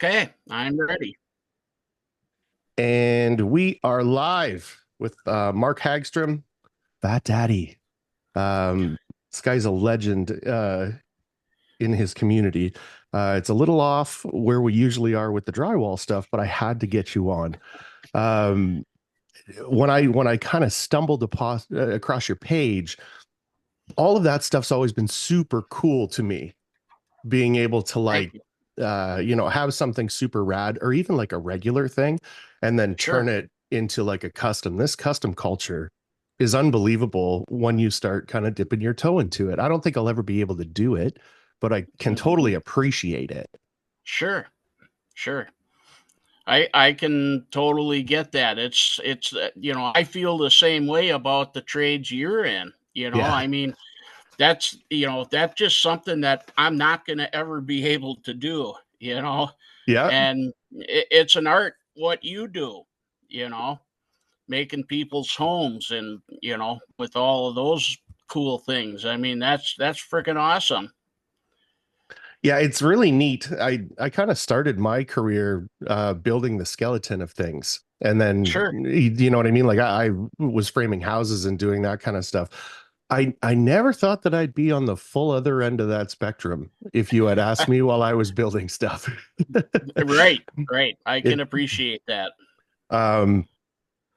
Okay, I'm ready. And we are live with Mark Hagstrom, Fat Daddy. Um, this guy's a legend in his community. It's a little off where we usually are with the drywall stuff, but I had to get you on. Um, when I kind of stumbled across your page, all of that stuff's always been super cool to me. Being able to Thank like you. have something super rad or even like a regular thing and then Sure. turn it into like a custom. This custom culture is unbelievable when you start kind of dipping your toe into it. I don't think I'll ever be able to do it, but I can Mhm. totally appreciate it. Sure. Sure. I can totally get that. I feel the same way about the trades you're in. Yeah. I mean, that's just something that I'm not going to ever be able to do, Yeah. and it's an art what you do, you know, making people's homes and, with all of those cool things. I mean, that's freaking awesome. Yeah, it's really neat. I kind of started my career building the skeleton of things. And then Sure. you know what I mean? Like I was framing houses and doing that kind of stuff. I never thought that I'd be on the full other end of that spectrum if you had asked me while I was building stuff. Right, right. I can It appreciate that. um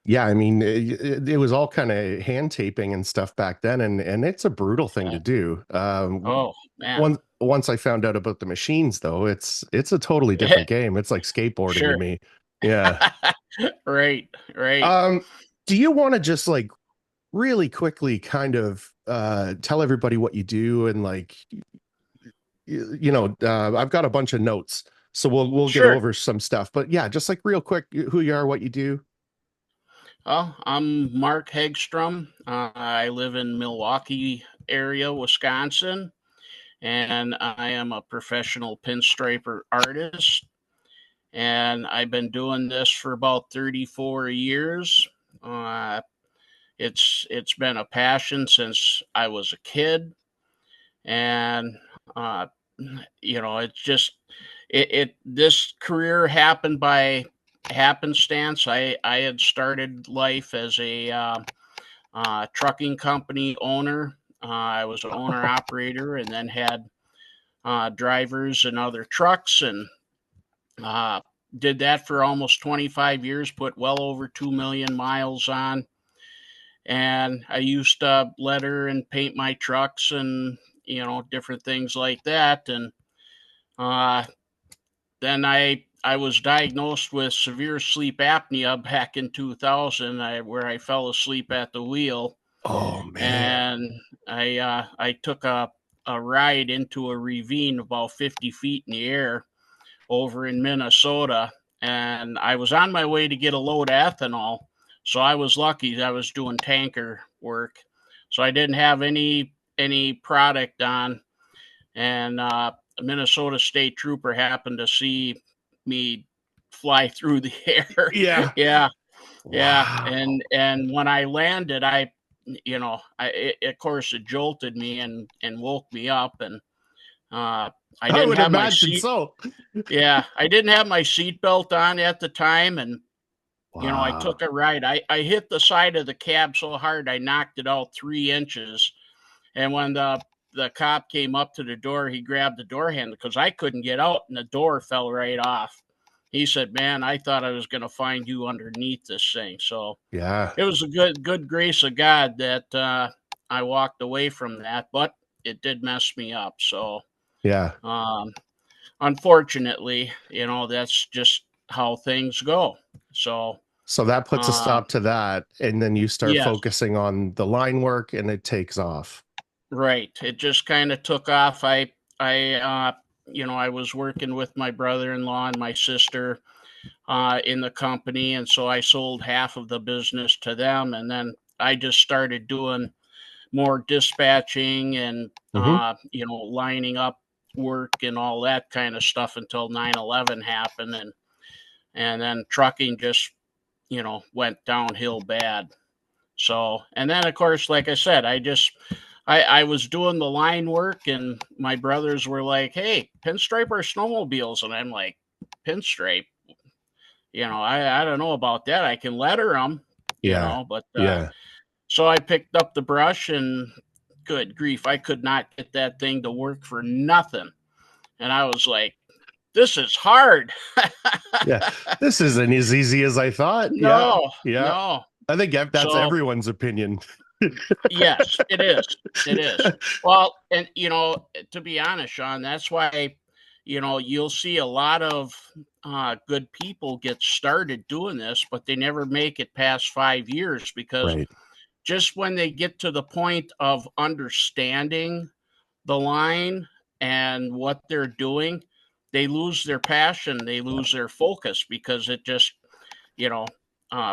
yeah, I mean it was all kind of hand taping and stuff back then and it's a brutal thing Yeah. to do. Oh, man. Once I found out about the machines though, it's a totally different game. It's like skateboarding to Sure. me. Yeah. Right, right. Um, do you want to just like really quickly kind of tell everybody what you do and like I've got a bunch of notes, so we'll get Sure. over some stuff. But yeah, just like real quick, who you are, what you do. Well, I'm Mark Hagstrom. I live in Milwaukee area, Wisconsin, and I am a professional pinstriper artist. And I've been doing this for about 34 years. Uh, it's been a passion since I was a kid, and uh, it's just it this career happened by happenstance. I had started life as a trucking company owner. I was an owner operator, and then had drivers and other trucks, and uh, did that for almost 25 years. Put well over 2 million miles on, and I used to letter and paint my trucks and different things like that. And uh, then I was diagnosed with severe sleep apnea back in 2000, where I fell asleep at the wheel, Oh man. and I took a ride into a ravine about 50 feet in the air over in Minnesota, and I was on my way to get a load of ethanol. So I was lucky that I was doing tanker work, so I didn't have any product on, and a Minnesota state trooper happened to see me fly through the air. Yeah. Yeah, yeah, Wow. and when I landed, of course it jolted me and woke me up, and uh, I I didn't would have my imagine seat. so. Yeah, I didn't have my seatbelt on at the time, and I Wow. took a ride. I hit the side of the cab so hard I knocked it out 3 inches. And when the cop came up to the door, he grabbed the door handle because I couldn't get out, and the door fell right off. He said, "Man, I thought I was going to find you underneath this thing." So Yeah. it was a good grace of God that I walked away from that, but it did mess me up. So Yeah. um, unfortunately, that's just how things go. So So that puts a um, stop to that, and then you start yes, focusing on the line work, and it takes off. right. It just kind of took off. I was working with my brother-in-law and my sister in the company, and so I sold half of the business to them, and then I just started doing more dispatching and Hmm. lining up work and all that kind of stuff until 9/11 happened, and then trucking just went downhill bad. So, and then of course, like I said, I was doing the line work, and my brothers were like, "Hey, pinstripe our snowmobiles," and I'm like, pinstripe. I don't know about that. I can letter them, Yeah. but Yeah. so I picked up the brush and good grief, I could not get that thing to work for nothing. And I was like, this is hard. Yeah. This isn't as easy as I thought. Yeah. No, Yeah. no. I think that's So everyone's opinion. yes, it is. It is. Well, and to be honest, Sean, that's why you'll see a lot of good people get started doing this, but they never make it past 5 years because Right. just when they get to the point of understanding the line and what they're doing, they lose their passion, they lose their focus because it just, you know,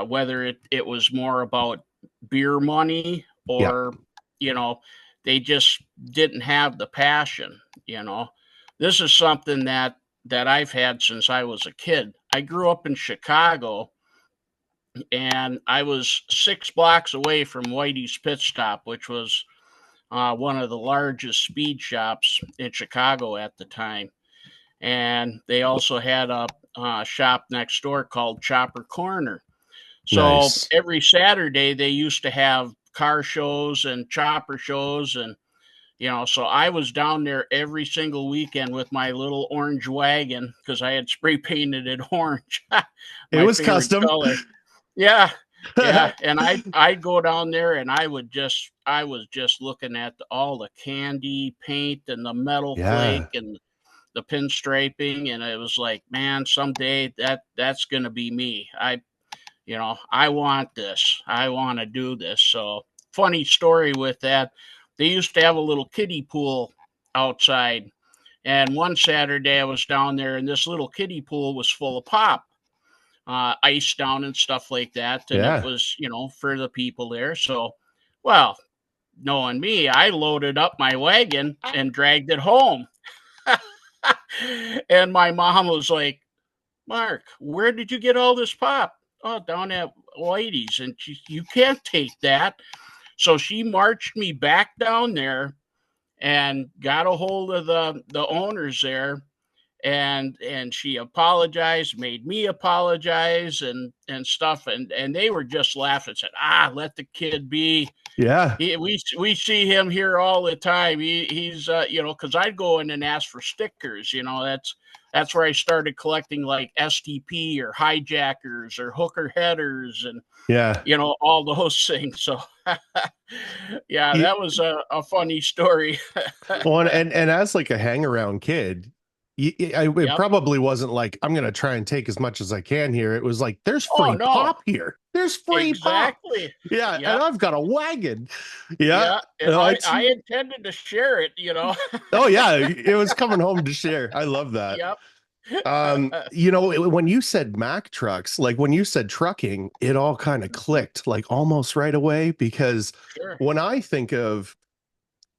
whether it was more about beer money Yeah. or, you know, they just didn't have the passion. This is something that I've had since I was a kid. I grew up in Chicago and I was 6 blocks away from Whitey's Pit Stop, which was one of the largest speed shops in Chicago at the time. And they also had a shop next door called Chopper Corner. So Nice. every Saturday they used to have car shows and chopper shows and so I was down there every single weekend with my little orange wagon because I had spray painted it orange, It my was favorite custom. color. Yeah, yeah, and I'd go down there and I was just looking at all the candy paint and the metal Yeah. flake and the pinstriping, and it was like, man, someday that's gonna be me. I want this. I want to do this. So funny story with that. They used to have a little kiddie pool outside, and one Saturday I was down there, and this little kiddie pool was full of pop ice down and stuff like that. And it Yeah. was, for the people there. So, well, knowing me, I loaded up my wagon and dragged it home. And my mom was like, Mark, where did you get all this pop? Oh, down at Whitey's. And you can't take that. So she marched me back down there and got a hold of the owners there and she apologized, made me apologize and stuff, and they were just laughing, said, let the kid be. Yeah. We see him here all the time. He's because I'd go in and ask for stickers. That's where I started collecting like STP or hijackers or hooker headers and Yeah. all those things. So yeah, You, that was a funny story. well, and as like a hang around kid, it Yep. probably wasn't like I'm gonna try and take as much as I can here. It was like there's Oh free no. pop here. There's free pop. Exactly. Yeah, and Yep. I've got a wagon. Yeah. Yeah, and No, I intended to share it. oh yeah, it was coming home to share. I love that. Yep. When you said Mack trucks, like when you said trucking, it all kind of clicked like almost right away because Sure, when I think of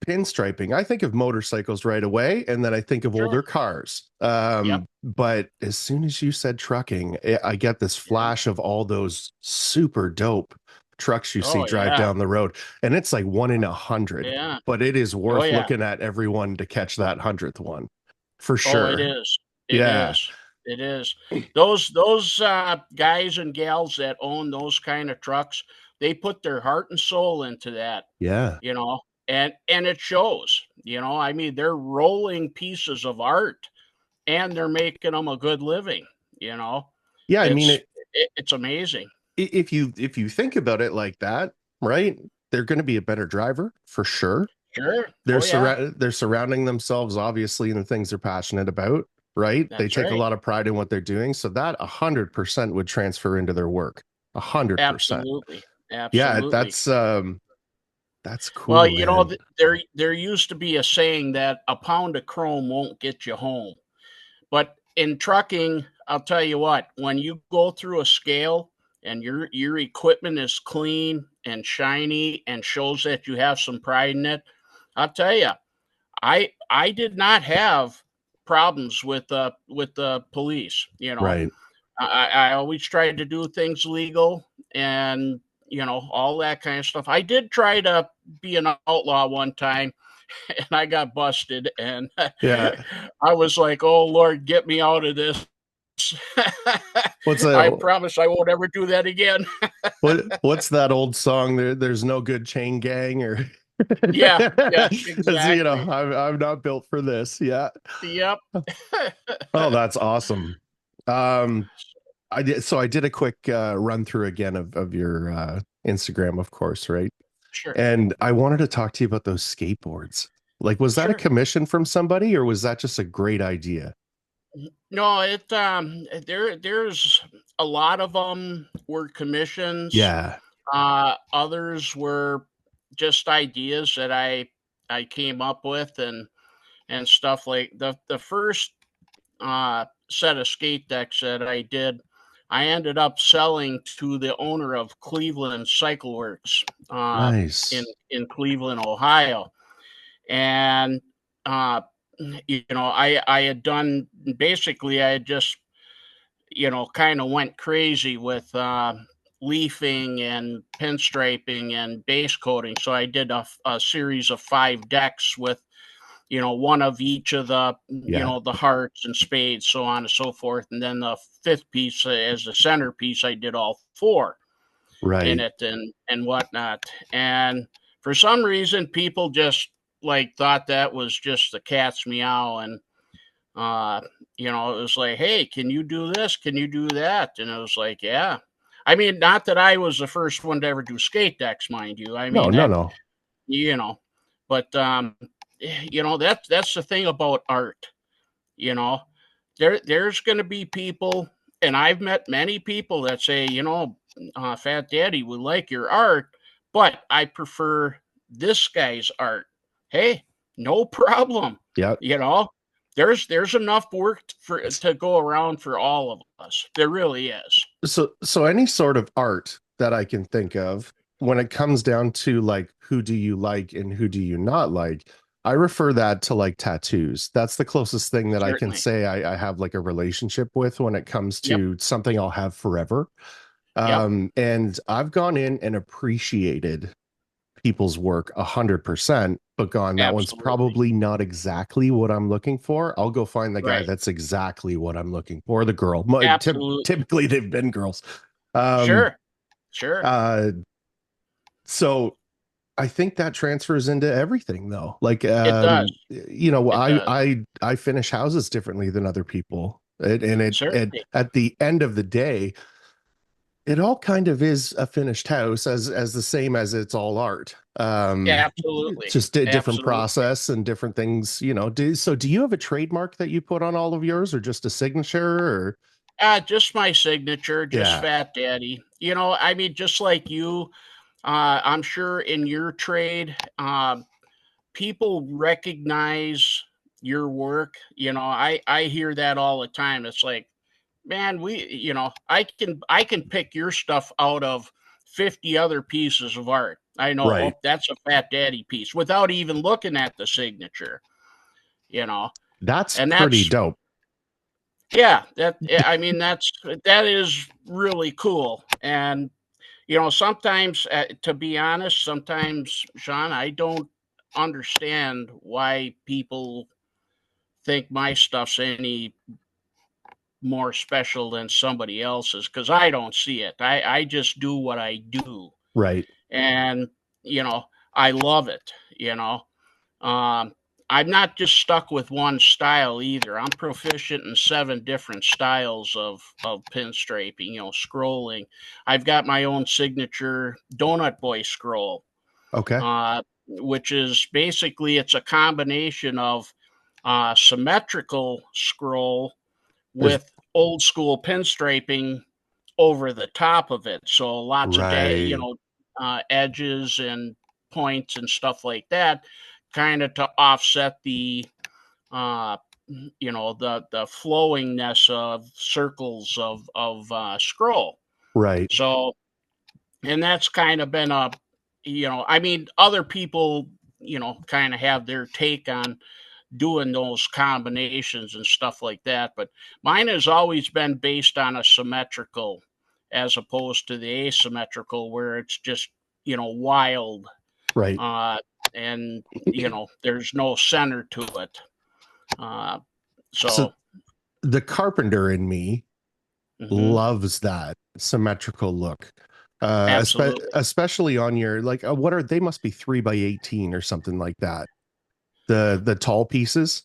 pinstriping, I think of motorcycles right away, and then I think of older sure. cars. Yep. But as soon as you said trucking, I get this Yeah. flash of all those super dope trucks you see Oh, drive yeah. down the road, and it's like 1 in 100. Yeah. But it is Oh, worth yeah. looking at everyone to catch that 100th one for Oh, it sure. is. It Yeah, is. It is. Those guys and gals that own those kind of trucks, they put their heart and soul into that, yeah, you know, and it shows. I mean, they're rolling pieces of art and they're making them a good living, you know. yeah. I mean, It's it's amazing. if you think about it like that, right? They're going to be a better driver for sure. Sure. Oh, yeah. They're surrounding themselves obviously in the things they're passionate about, right? They That's take a right. lot of pride in what they're doing, so that 100% would transfer into their work. 100%. Absolutely. Yeah, Absolutely. that's Well, cool, man. there used to be a saying that a pound of chrome won't get you home. But in trucking, I'll tell you what, when you go through a scale and your equipment is clean and shiny and shows that you have some pride in it, I'll tell you, I did not have problems with the police. Right. I always tried to do things legal and all that kind of stuff. I did try to be an outlaw one time and I got busted and Yeah. I was like, "Oh Lord, get me out of this." What's I that? promise I won't ever do that again. What's that old song? There's no good chain gang, or Yeah, yeah, it's, exactly. I'm not built for this. Yeah. Yep. Oh, that's awesome. Um, I did a quick run through again of your Instagram, of course, right? Sure, And I wanted to talk to you about those skateboards. Like, was that a sure. commission from somebody, or was that just a great idea? No, there's a lot of them were commissions. Yeah. Others were just ideas that I came up with and stuff like the first set of skate decks that I did. I ended up selling to the owner of Cleveland Cycle Works in Nice. Cleveland, Ohio, and uh, I had done basically I had just kind of went crazy with leafing and pinstriping and base coating. So I did a series of 5 decks with one of each of the Yeah. the hearts and spades, so on and so forth, and then the fifth piece as the centerpiece. I did all 4 in Right. it and whatnot. And for some reason, people just like thought that was just the cat's meow, and uh, it was like, hey, can you do this? Can you do that? And it was like, yeah. I mean, not that I was the first one to ever do skate decks, mind you. I No, mean no, that, no. you know, but that's the thing about art. You know, there's going to be people, and I've met many people that say, Fat Daddy, we like your art, but I prefer this guy's art. Hey, no problem. Yeah. You know, there's enough work to go around for all of us. There really is. So any sort of art that I can think of when it comes down to like who do you like and who do you not like, I refer that to like tattoos. That's the closest thing that I can Certainly. say I have like a relationship with when it comes Yep. to something I'll have forever. Yep. And I've gone in and appreciated people's work 100%, but gone, that one's Absolutely. probably not exactly what I'm looking for. I'll go find the guy Right. that's exactly what I'm looking for, the girl. Absolutely. Typically they've been girls. Um, Sure. Sure. uh, so I think that transfers into everything though. Like, It does. It does. I finish houses differently than other people. And Certainly. at the end of the day, it all kind of is a finished house as the same as it's all art. Absolutely. Just a different Absolutely. process and different things, do you have a trademark that you put on all of yours, or just a signature, or Just my signature, just yeah. Fat Daddy. I mean, just like you, I'm sure in your trade, people recognize your work. I hear that all the time. It's like, man, I can pick your stuff out of 50 other pieces of art. I know, Right. oh, that's a Fat Daddy piece without even looking at the signature. You know, That's and pretty that's dope. yeah, I mean that is really cool. And sometimes, to be honest, sometimes, Sean, I don't understand why people think my stuff's any more special than somebody else's, because I don't see it. I just do what I do, Right. and you know I love it. Um, I'm not just stuck with one style either. I'm proficient in 7 different styles of pinstriping, scrolling. I've got my own signature Donut Boy scroll, Okay. which is basically it's a combination of symmetrical scroll There's with old school pinstriping over the top of it. So lots of right. edges and points and stuff like that, kind of to offset the uh, the flowingness of circles of scroll. Right. So, and that's kind of been I mean, other people kind of have their take on doing those combinations and stuff like that. But mine has always been based on a symmetrical as opposed to the asymmetrical, where it's just, wild. Right. Uh, and, there's no center to it. Uh, So so, the carpenter in me Hmm. loves that symmetrical look. Absolutely. Especially on your like what are they must be 3 by 18 or something like that. The tall pieces.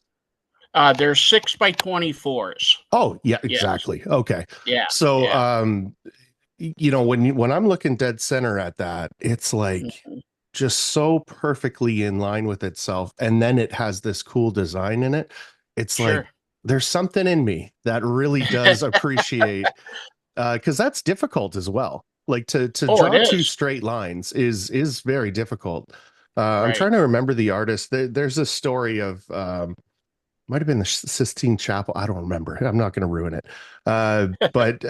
They're 6 by 24s. Oh, yeah, Yes. exactly. Okay. Yeah. So Yeah. when I'm looking dead center at that, it's like Mhm. just so perfectly in line with itself. And then it has this cool design in it. It's like Sure. there's something in me that really does appreciate because that's difficult as well. Like to Oh, it draw two is. straight lines is very difficult. I'm Right. trying to remember the artist. There's a story of might have been the Sistine Chapel. I don't remember. I'm not going to ruin it. But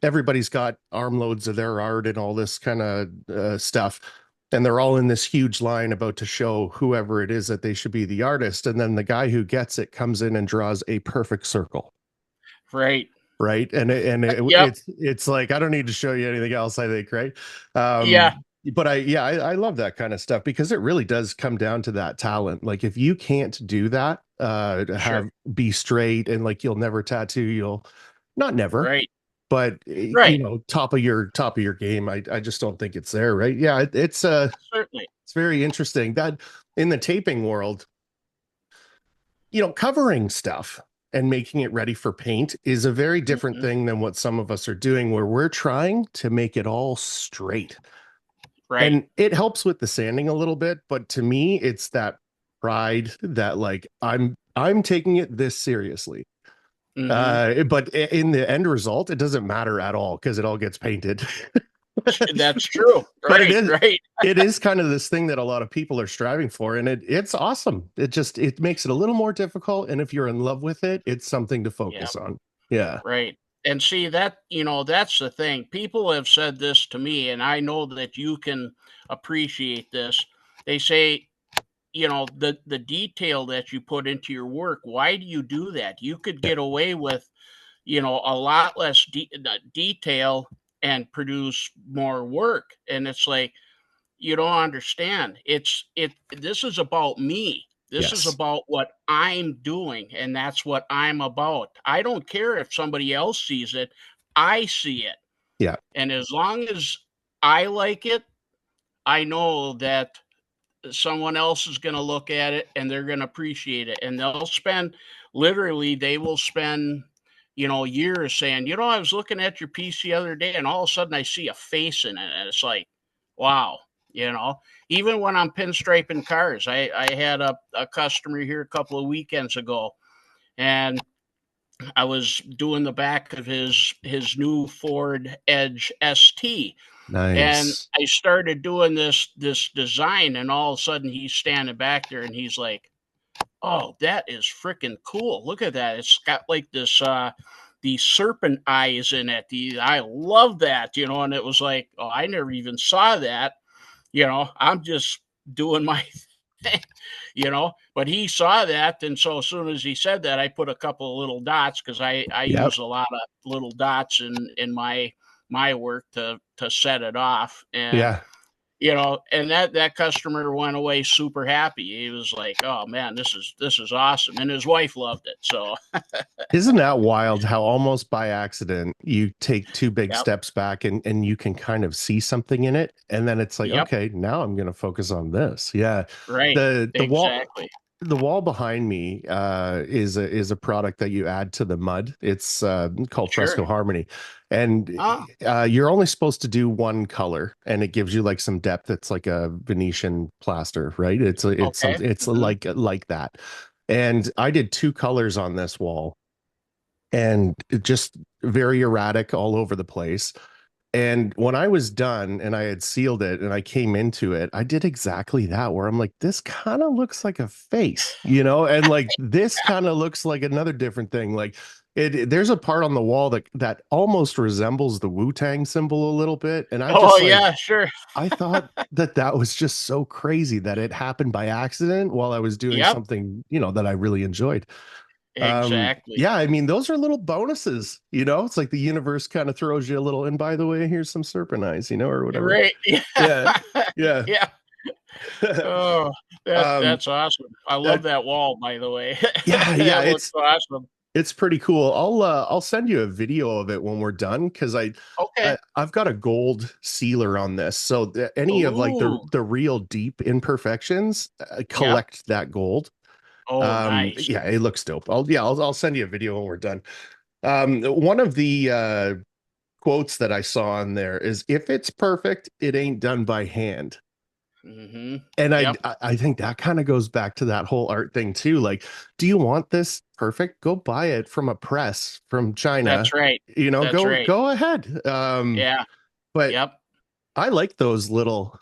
everybody's got armloads of their art and all this kind of stuff. And they're all in this huge line about to show whoever it is that they should be the artist. And then the guy who gets it comes in and draws a perfect circle. Right. Right. Yep. It's like, I don't need to show you anything else, I think. Right. Yeah. But I love that kind of stuff because it really does come down to that talent. Like if you can't do that, Sure. have be straight and like you'll never tattoo, you'll not never, Right. but Right. top of your game. I just don't think it's there, right? Yeah, Certainly. it's very interesting that in the taping world, covering stuff and making it ready for paint is a very different Hmm. thing than what some of us are doing, where we're trying to make it all straight. Right. And it helps with the sanding a little bit, but to me, it's that pride that like I'm taking it this seriously. Hmm. But in the end result, it doesn't matter at all because it all gets painted. That's true. But Right. Right. it is kind of this thing that a lot of people are striving for, and it's awesome. It makes it a little more difficult, and if you're in love with it, it's something to Yeah. focus on. Yeah. Right. And see that, that's the thing. People have said this to me, and I know that you can appreciate this. They say, the detail that you put into your work, why do you do that? You could Yeah. get away with, a lot less detail and produce more work. And it's like, you don't understand. This is about me. This is Yes. about what I'm doing, and that's what I'm about. I don't care if somebody else sees it. I see it. Yeah. And as long as I like it, I know that someone else is going to look at it and they're going to appreciate it. And they will spend, years saying, I was looking at your piece the other day and all of a sudden I see a face in it. And it's like, wow, even when I'm pinstriping cars, I had a customer here a couple of weekends ago, and I was doing the back of his new Ford Edge ST, and Nice. I started doing this design, and all of a sudden he's standing back there, and he's like, "Oh, that is freaking cool! Look at that! It's got like this these serpent eyes in it. I love that, And it was like, oh, I never even saw that. I'm just doing my thing, But he saw that, and so as soon as he said that, I put a couple of little dots because I Yep. use a lot of little dots in my work to set it off, and Yeah. and that customer went away super happy. He was like, "Oh man, this is awesome," and his wife loved it. So, Isn't that wild how almost by accident you take two big yep, steps back and you can kind of see something in it and then it's like, yep, okay, now I'm going to focus on this. Yeah. right, The exactly, wall behind me is a product that you add to the mud. It's called sure, Fresco Harmony. And ah, you're only supposed to do one color and it gives you like some depth. It's like a Venetian plaster, right? It's okay, something it's hmm, like that. And I did two colors on this wall and it just very erratic all over the place. And when I was done and I had sealed it and I came into it, I did exactly that where I'm like, this kind of looks like a face, and like this kind of looks like another different thing. Like there's a part on the wall that almost resembles the Wu-Tang symbol a little bit. And I oh just like, yeah, sure, I thought that was just so crazy that it happened by accident while I was doing yep, something, that I really enjoyed. exactly, Yeah, I mean, those are little bonuses, it's like the universe kind of throws you a little, and by the way, here's some serpent eyes, or whatever. right, yeah, Yeah, yeah. yeah. Oh, um that's awesome. I love that that wall, by the way. yeah, yeah, That looks awesome. It's pretty cool. I'll send you a video of it when we're done because Okay. I've got a gold sealer on this. So any of like Ooh. the real deep imperfections, Yep. collect that gold. Oh, nice. Yeah, it looks dope. I'll send you a video when we're done. One of the quotes that I saw on there is if it's perfect, it ain't done by hand. Mm-hmm. And Yep. I think that kind of goes back to that whole art thing too. Like, do you want this perfect? Go buy it from a press from China. That's right. You know, That's right. go ahead. Yeah. But Yep. I like those little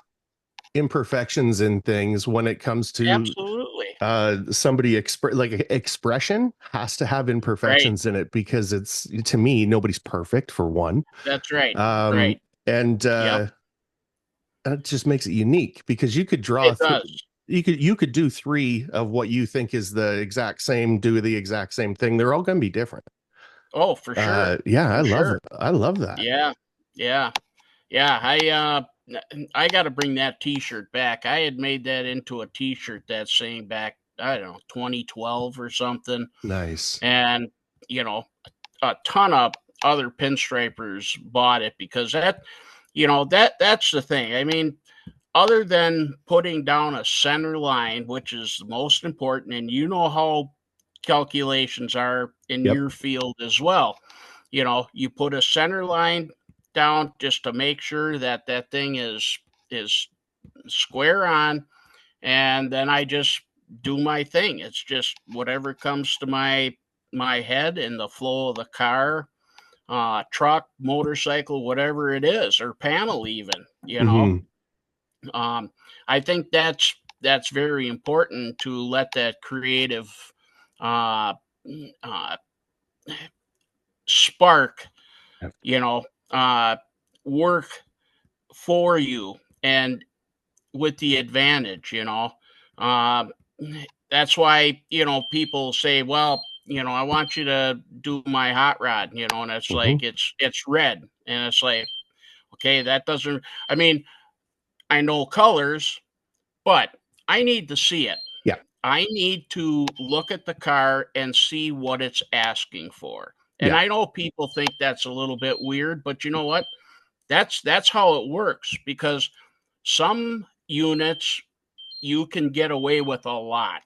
imperfections in things when it comes to Absolutely. somebody like expression has to have Right. imperfections in it because it's to me nobody's perfect for one. That's right. Um Right. and Yep. that just makes it unique because you could draw It does. you could do three of what you think is the exact same, do the exact same thing. They're all going to be different. Oh, for sure. Yeah, For sure. I love that. Yeah. Yeah. Yeah. I got to bring that T-shirt back. I had made that into a T-shirt that saying back, I don't know, 2012 or something, Nice. and you know, a ton of other pinstripers bought it because that's the thing. I mean, other than putting down a center line, which is the most important, and you know how calculations are in Yep. your field as well. You put a center line down just to make sure that that thing is square on, and then I just do my thing. It's just whatever comes to my head and the flow of the car, truck, motorcycle, whatever it is, or panel even. Hmm. Um, I think that's very important to let that creative uh, uh, spark, you know, uh, work for you and with the advantage. Um, that's why people say, well, I want you to do my hot rod, and it's Hmm. like it's red, and it's like, okay, that doesn't. I mean, I know colors, but I need to see it. Yeah. I need to look at the car and see what it's asking for. And Yeah. I know people think that's a little bit weird, but you know what? That's how it works because some units you can get away with a lot.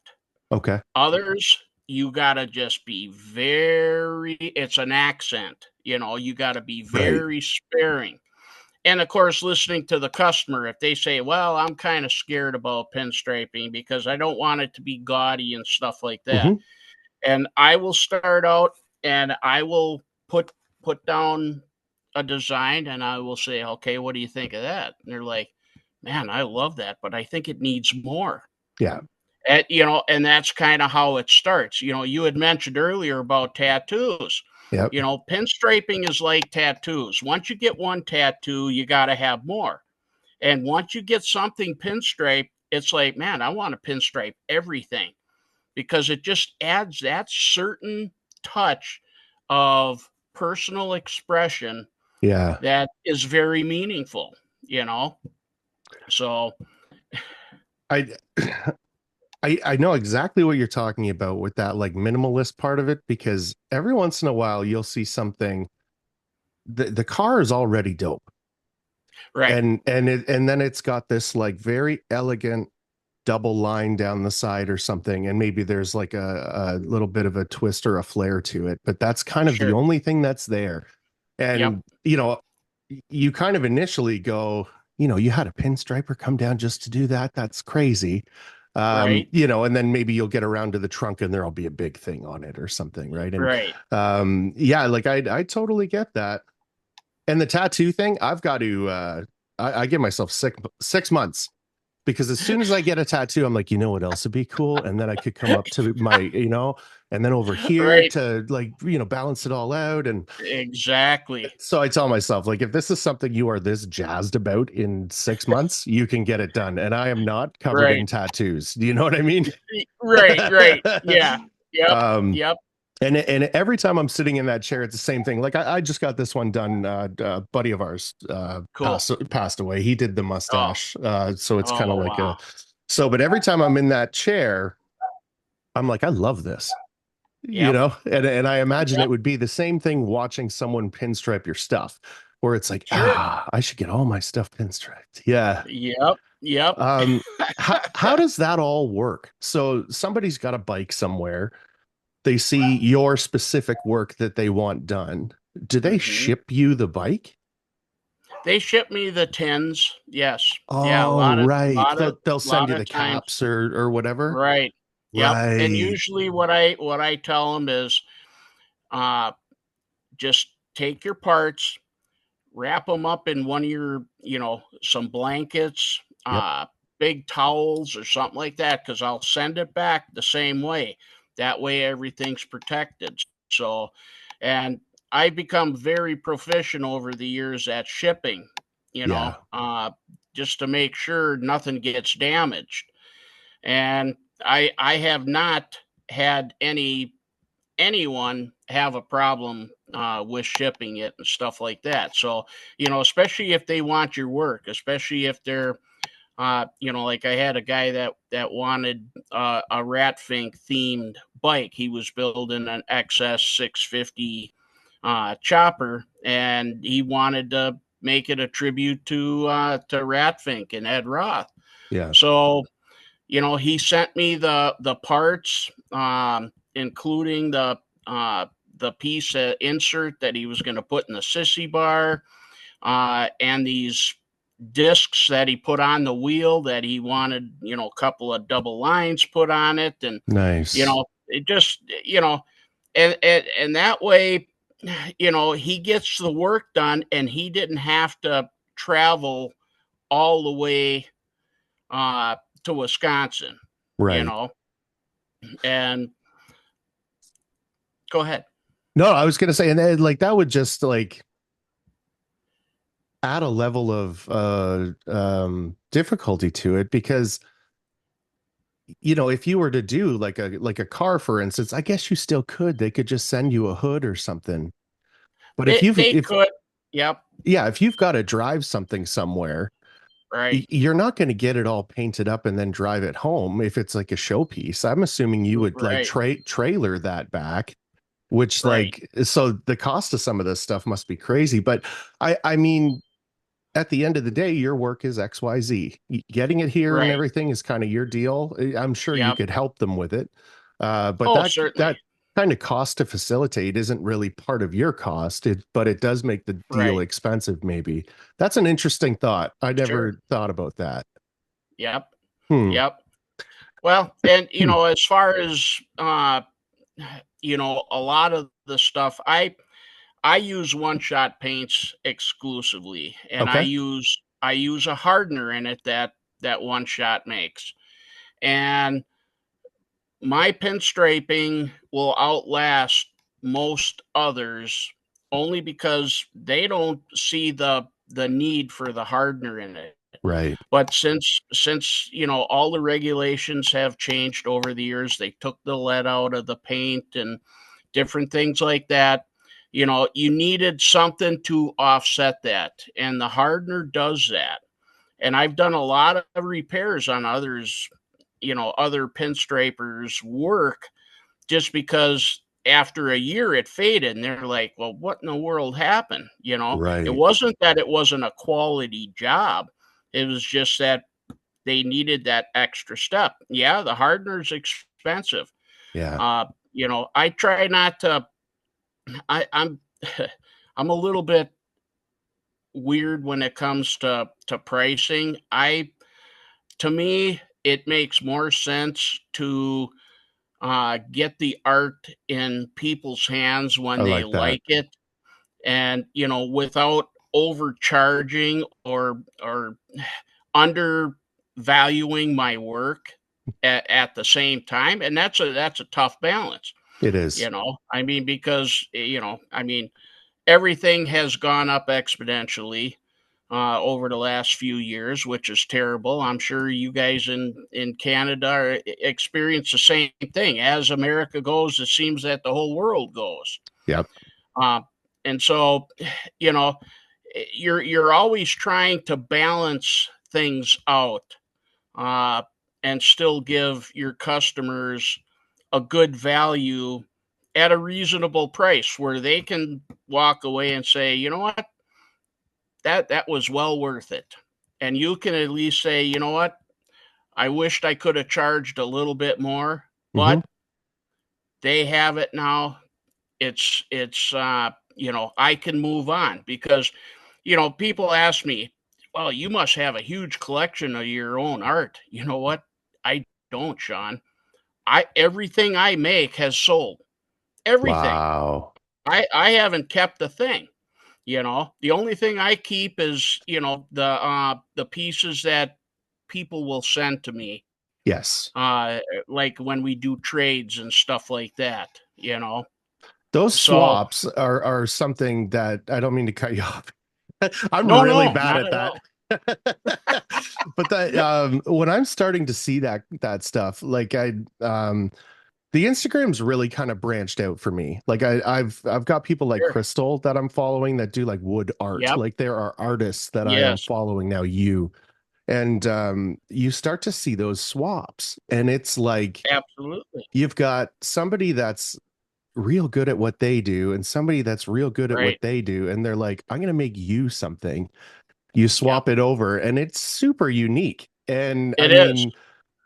Okay. Others you got to just be very it's an accent. You got to be Right. very sparing. And of course, listening to the customer, if they say, well, I'm kind of scared about pinstriping because I don't want it to be gaudy and stuff like that. Hmm. And I will start out and I will put down a design and I will say, okay, what do you think of that? And they're like, man, I love that, but I think it needs more. Yeah. And that's kind of how it starts. You had mentioned earlier about tattoos. Yep. Pinstriping is like tattoos. Once you get one tattoo, you got to have more. And once you get something pinstripe, it's like, man, I want to pinstripe everything because it just adds that certain touch of personal expression Yeah. that is very meaningful, you know? So, I I know exactly what you're talking about with that like minimalist part of it because every once in a while you'll see something the car is already dope right, and then it's got this like very elegant double line down the side or something and maybe there's like a little bit of a twist or a flare to it but that's kind of the sure. only thing that's there Yep, and you kind of initially go you had a pinstriper come down just to do that. That's crazy. right, And then maybe you'll get around to the trunk and there'll be a big thing on it or something, right? And right. yeah, like I totally get that. And the tattoo thing, I've got to I give myself 6 months because as soon as I get a tattoo, I'm like, you know what else would be cool? And then I could come up to my, and then over here Right, to like, balance it all out. And exactly. so I tell myself, like, if this is something you are this jazzed about in 6 months, you can get it done. And I am not covered in Right, tattoos. Do you know what I mean? right. Yeah, yep, um, yep. and every time I'm sitting in that chair, it's the same thing. Like I just got this one done. A buddy of ours Cool. passed away. He did the Oh, mustache, so it's kind of oh, like wow. a. So, but every time I'm in that chair, I'm like, I love this. you Yep. know, and I imagine Yep. it would be the same thing watching someone pinstripe your stuff, where it's like, Sure. I should get all my stuff pinstriped. Yeah. Yep. Yep. Um, how does that all work? So somebody's got a bike somewhere. They see your specific work that they want done. Do they hmm ship you the bike? They ship me the tins. Yes. Yeah. A Oh, lot of, right. lot of, They'll send lot you of the times. caps or whatever. Right. Yep. And Right. usually what I tell them is, uh, just take your parts, wrap them up in one of your, some blankets, Yep. big towels or something like that, because I'll send it back the same way. That way everything's protected. So, and I've become very proficient over the years at shipping, Yeah. just to make sure nothing gets damaged. And I have not had anyone have a problem with shipping it and stuff like that. So, especially if they want your work, especially if they're, like I had a guy that wanted a ratfink themed bike. He was building an XS 650 chopper, and he wanted to make it a tribute to ratfink and Ed Roth. Yeah. So, he sent me the parts, including the piece insert that he was going to put in the sissy bar, and these discs that he put on the wheel that he wanted, a couple of double lines put on it, and Nice. it just, and that way, he gets the work done, and he didn't have to travel all the way uh, to Wisconsin, you Right. know, and go ahead. No, I was gonna say, and then like that would just like add a level of difficulty to it because if you were to do like a car, for instance, I guess you still could. They could just send you a hood or something. But if you've They if could, yep, yeah, if you've got to drive something somewhere, right, you're not going to get it all painted up and then drive it home if it's like a showpiece. I'm assuming you would like right, trailer that back, which right, like so the cost of some of this stuff must be crazy. But I mean, at the end of the day, your work is XYZ. Getting it here and right, everything is kind of your deal. I'm sure you yep. could help them with it. But Oh, that certainly, kind of cost to facilitate isn't really part of your cost, but it does make the deal right, expensive, maybe. That's an interesting thought. I sure, never thought about that. yep, Hmm. yep. Well, and Hmm. as far as a lot of the stuff, I use one shot paints exclusively, and I Okay. use I use a hardener in it that one shot makes, and my pinstriping will outlast most others only because they don't see the need for the hardener in it. Right. But since all the regulations have changed over the years, they took the lead out of the paint and different things like that. You needed something to offset that, and the hardener does that. And I've done a lot of repairs on other pinstripers' work just because after a year it faded and they're like, well, what in the world happened? It Right. wasn't that it wasn't a quality job. It was just that they needed that extra step. Yeah, the hardener's expensive. Yeah. I try not to, I'm, I'm a little bit weird when it comes to pricing. To me, it makes more sense to get the art in people's hands I when they like that. like it, and without overcharging or undervaluing my work at the same time. And that's a tough balance. It is. I mean, because I mean, everything has gone up exponentially over the last few years, which is terrible. I'm sure you guys in Canada experience the same thing. As America goes, it seems that the whole world goes. Yep. Uh, and so, you know, you're always trying to balance things out uh, and still give your customers a good value at a reasonable price where they can walk away and say, you know what, that was well worth it. And you can at least say, you know what, I wished I could have charged a little bit more, Hmm. but they have it now. It's I can move on because people ask me, well, you must have a huge collection of your own art. You know what? I don't, Sean. I Everything I make has sold. Everything. Wow. I haven't kept a thing. The only thing I keep is the pieces that people will send to me. Yes. Uh, like when we do trades and stuff like that. Those So swaps are something that I don't mean to cut you off. I'm no, really no, bad not at at that. all. But that when I'm starting to see that stuff, like the Instagram's really kind of branched out for me. Like I've got people like Sure. Crystal that I'm following that do like wood art. Yep. Like there are artists that I am Yes. following now, and you start to see those swaps, and it's like Absolutely. you've got somebody that's real good at what they do and somebody that's real good at what Right. they do, and they're like, I'm going to make you something. You Yep. swap it over and it's super unique. And I It is. mean,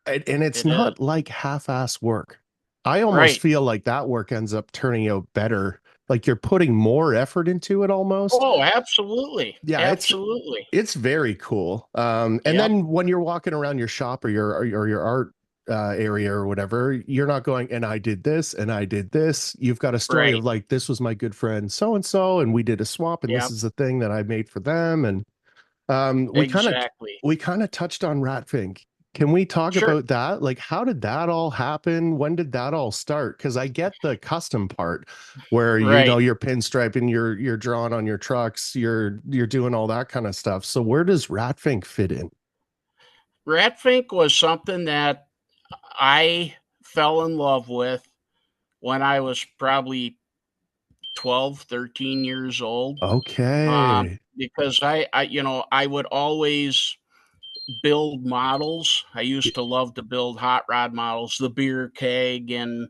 and it's It is. not like half-ass work. I almost Right. feel like that work ends up turning out better. Like you're putting more effort into it almost. Oh, absolutely. Yeah, Absolutely. it's very cool. And Yep. then when you're walking around your shop or your art area or whatever, you're not going, and I did this and I did this. You've got a story of Right. like, this was my good friend so and so, and we did a swap, and this Yep. is the thing that I made for them. And we kind of Exactly. touched on Ratfink. Can we talk Sure. about that? Like, how did that all happen? When did that all start? Because I get the custom part, where Right. you're pinstriping, you're drawing on your trucks, you're doing all that kind of stuff. So where does Ratfink fit in? Ratfink was something that I fell in love with when I was probably 12, 13 years old. Okay. Because I would always build models. I used to love to build hot rod models, the beer keg and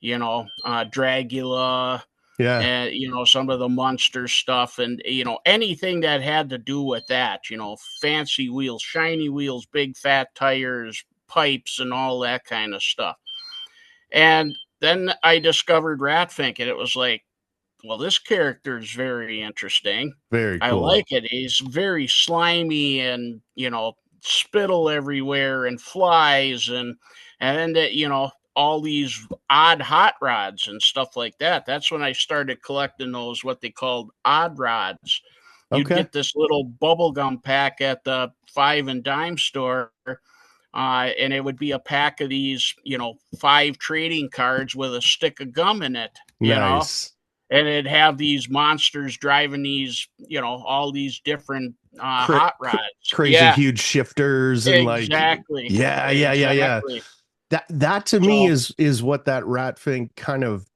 Dragula Yeah. and some of the monster stuff and anything that had to do with that. Fancy wheels, shiny wheels, big fat tires, pipes, and all that kind of stuff. And then I discovered Ratfink, and it was like, well, this character is very interesting. Very I like cool. it. He's very slimy and, spittle everywhere and flies and then all these odd hot rods and stuff like that. That's when I started collecting those what they called odd rods. You'd Okay. get this little bubble gum pack at the five and dime store, and it would be a pack of these, five trading cards with a stick of gum in it. Nice. And it'd have these monsters driving these, all these different Cra hot cr rods. Crazy Yeah, huge shifters and like, exactly, yeah, yeah, yeah, yeah. exactly. That to me So is what that Ratfink kind of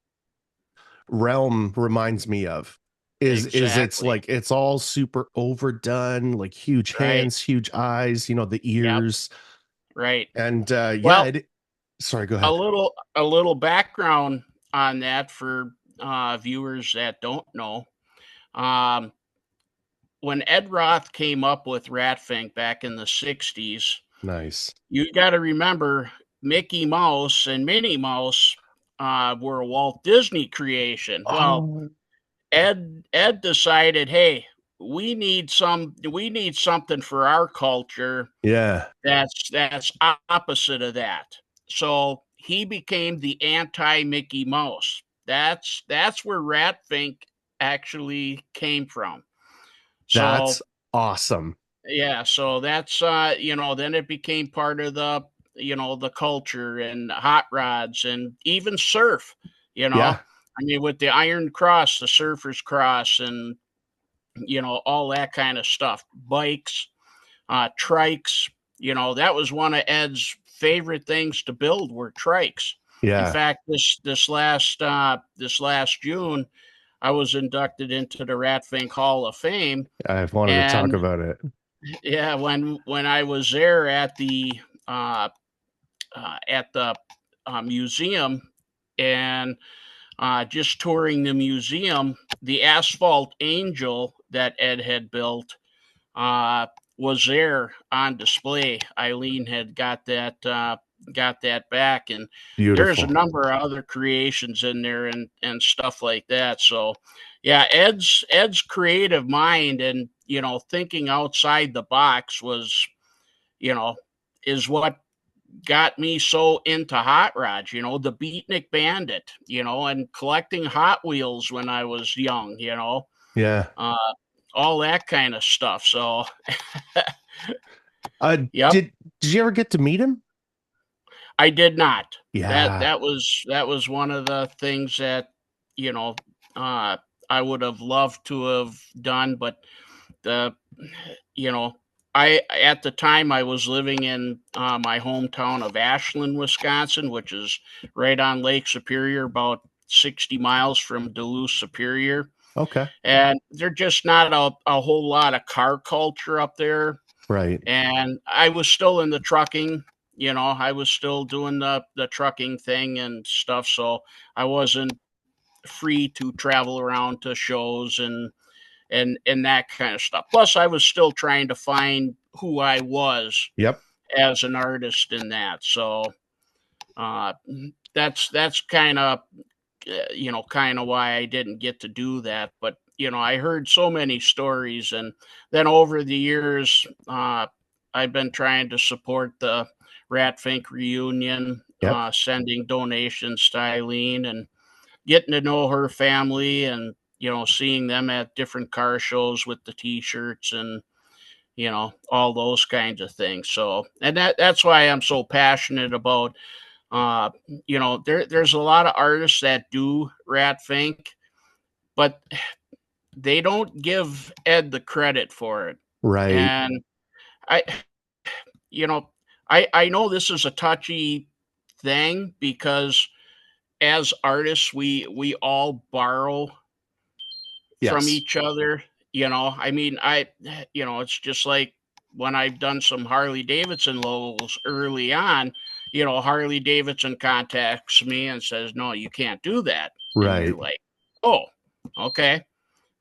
realm reminds me of. Is it's exactly like it's all super overdone, like huge right. hands, huge eyes, the Yep, ears. right. And yeah, Well, sorry, go a ahead. little background on that for viewers that don't know. Um, when Ed Roth came up with Ratfink back in the '60s, Nice. you got to remember Mickey Mouse and Minnie Mouse were a Walt Disney creation. Well, Oh, Ed decided, hey, we need something for our culture yeah. that's opposite of that. So he became the anti Mickey Mouse. That's where Ratfink actually came from. That's So awesome. yeah, so that's then it became part of the the culture and hot rods and even surf, you know. Yeah. I mean with the Iron Cross, the Surfer's Cross and all that kind of stuff. Bikes, trikes, that was one of Ed's favorite things to build were trikes. In Yeah. fact, this last June, I was inducted into the Ratfink Hall of Fame I've wanted to talk and about it. yeah, when I was there uh, at the museum, and just touring the museum, the Asphalt Angel that Ed had built uh, was there on display. Eileen had got that back, and there's a Beautiful. number of other creations in there and stuff like that. So, yeah, Ed's creative mind and thinking outside the box was you know is what got me so into hot rods, the Beatnik Bandit, and collecting Hot Wheels when I was young, Yeah. uh, all that kind of stuff. So, Uh, yep, did you ever get to meet him? I did not. That Yeah. that was one of the things that you know uh, I would have loved to have done, but the you know I at the time I was living in my hometown of Ashland, Wisconsin, which is right on Lake Superior, about 60 miles from Duluth, Superior, Okay. and there's just not a whole lot of car culture up there. Right. And I was still in the trucking, I was still doing the trucking thing and stuff, so I wasn't free to travel around to shows and that kind of stuff. Plus, I was still trying to find who I was Yep. as an artist in that. So uh, that's kind of why I didn't get to do that. But I heard so many stories, and then over the years, I've been trying to support the ratfink reunion, Yep. sending donations to Eileen and getting to know her family, and seeing them at different car shows with the T-shirts and all those kinds of things. So, and that's why I'm so passionate about uh, there's a lot of artists that do ratfink, but they don't give Ed the credit for it. Right. And I, you know, I know this is a touchy thing because as artists, we all borrow from Yes. each other. I mean, it's just like when I've done some Harley Davidson logos early on, Harley Davidson contacts me and says, no, you can't do that. And you're Right. like, oh, okay.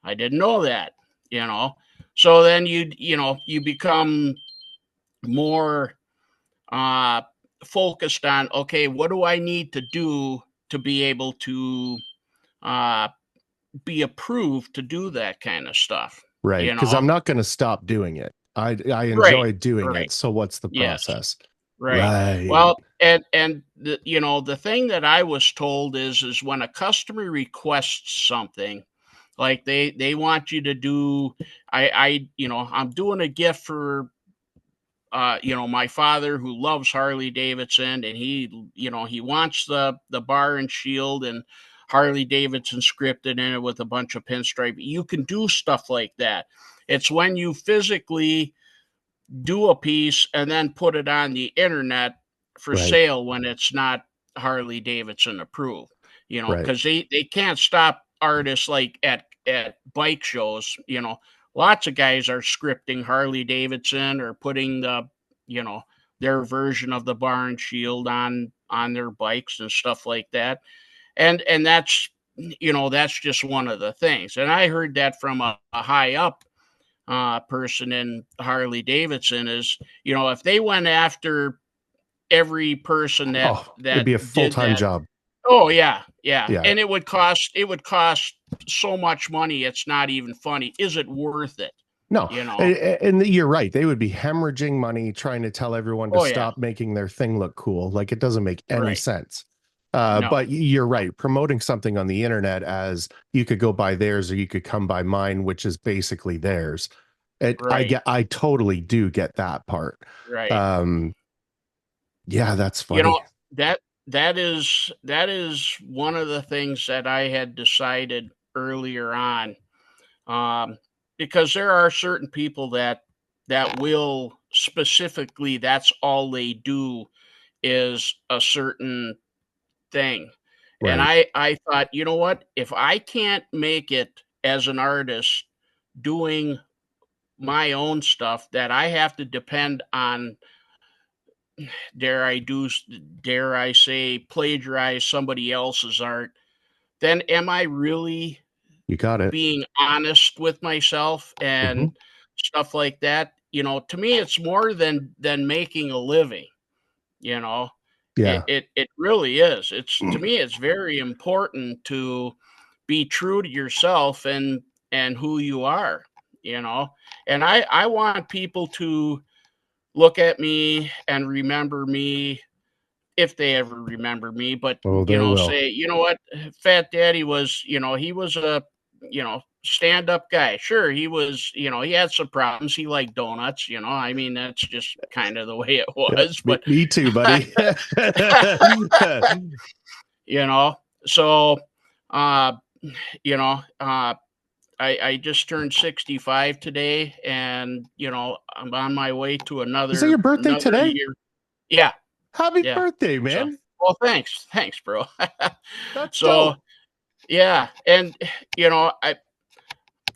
I didn't know that, you know. So then you become more uh focused on, okay, what do I need to do to be able to uh be approved to do that kind of stuff, Right. you Because I'm know? not going to stop doing it. I Right. enjoy doing Right. it. So what's the Yes. process? Right. Right. Well, and the thing that I was told is when a customer requests something, like they want you to do, I'm doing a gift for my father who loves Harley Davidson, and he wants the bar and shield and Harley Davidson scripted in it with a bunch of pinstripe. You can do stuff like that. It's when you physically do a piece and then put it on the internet for Right. sale when it's not Harley Davidson approved. Right. Because they can't stop artists like at bike shows. Lots of guys are scripting Harley Davidson or putting you know their version of the bar and shield on their bikes and stuff like that. And that's just one of the things. And I heard that from a high up person in Harley Davidson is, if they went after every person that Oh, it'd that be a did full-time that. job. Oh yeah, yeah, Yeah. and it would cost so much money. It's not even funny. Is it worth it? No, You know? and you're right. They would be hemorrhaging money trying to tell everyone to Oh yeah, stop making their thing look cool. Like it doesn't make any right. sense. No, But you're right. Promoting something on the internet as you could go buy theirs or you could come buy mine, which is basically theirs. right, I totally do get that part. right. Um, yeah, that's You know funny. that that is one of the things that I had decided earlier on, um, because there are certain people that will specifically, that's all they do is a certain thing. And Right, I thought, you know what? If I can't make it as an artist doing my own stuff, that I have to depend on, dare I say, plagiarize somebody else's art, then am I really You got it. being honest with myself Hmm. and stuff like that? To me, it's more than making a living. You know, it Yeah. it it really is. To me, it's very important to be true to yourself and who you are. You know, and I want people to look at me and remember me if they ever remember me, but Oh, they will. say, what, Fat Daddy was, he was a, stand up guy. Sure, he was, he had some problems. He liked donuts, I mean, that's just kind of the way it Yep. was. Me, But, me too, buddy. you know, so, uh, you know, uh, I just turned 65 today, and I'm on my way to Is that your birthday another today? year. Yeah, Happy yeah. birthday, So, man. well, thanks, bro. That's So, dope. yeah, and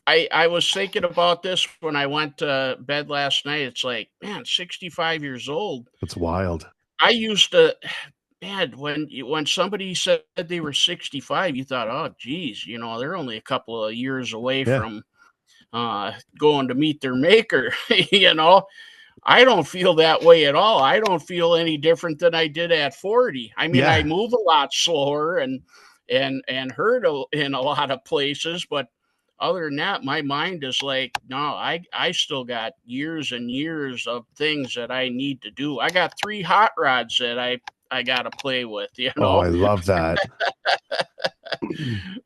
I was thinking about this when I went to bed last night. It's like, man, 65 years old. That's wild. I used to, man, when somebody said they were 65, you thought, oh, geez, they're only a couple of years away Yeah. from going to meet their maker. I don't feel that way at all. I don't feel any different than I did at 40. I mean, I Yeah. move a lot slower and hurt in a lot of places, but other than that, my mind is like, no, I still got years and years of things that I need to do. I got 3 hot rods that I got to play with, Oh, I love that.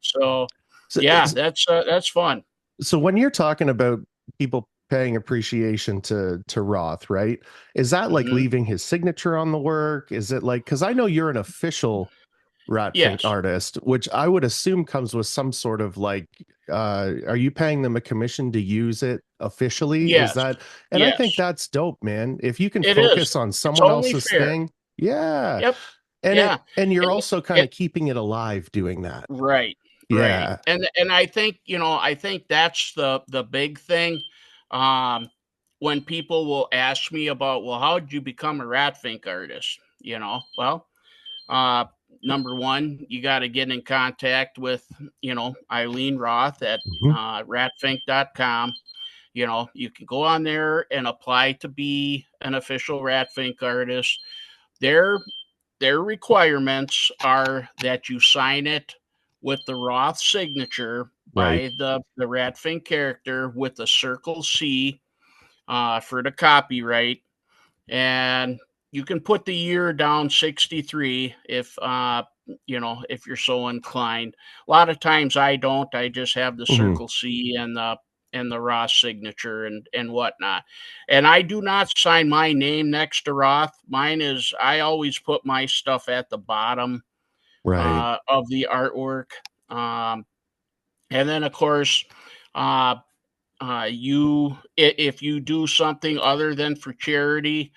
So, So, yeah, that's fun. so when you're talking about people paying appreciation to Roth, right? Is that like Hmm. leaving his signature on the work? Is it like, because I know you're an official ratfink Yes. artist, which I would assume comes with some sort of like, are you paying them a commission to use it officially? Is Yes. that, and I think Yes. that's dope, man. If you can It is. focus on It's someone only else's fair. thing, yeah. Yep. And Yeah. and you're And also kind it of keeping it alive doing that. right. Right. Yeah. And I think, I think that's the big thing. Um when people will ask me about, well, how did you become a ratfink artist? Well, uh number one, you got to get in contact with, Eileen Roth at Mhm. ratfink.com. You can go on there and apply to be an official ratfink artist. Their their requirements are that you sign it with the Roth signature Right. by the ratfink character with the circle C for the copyright, and you can put the year down 63 if you're so inclined. A lot of times I don't. I just have the Mhm. circle C and the Roth signature and whatnot. And I do not sign my name next to Roth. Mine is, I always put my stuff at the bottom Right. of the artwork. Um, and then of course, uh, if you do something other than for charity,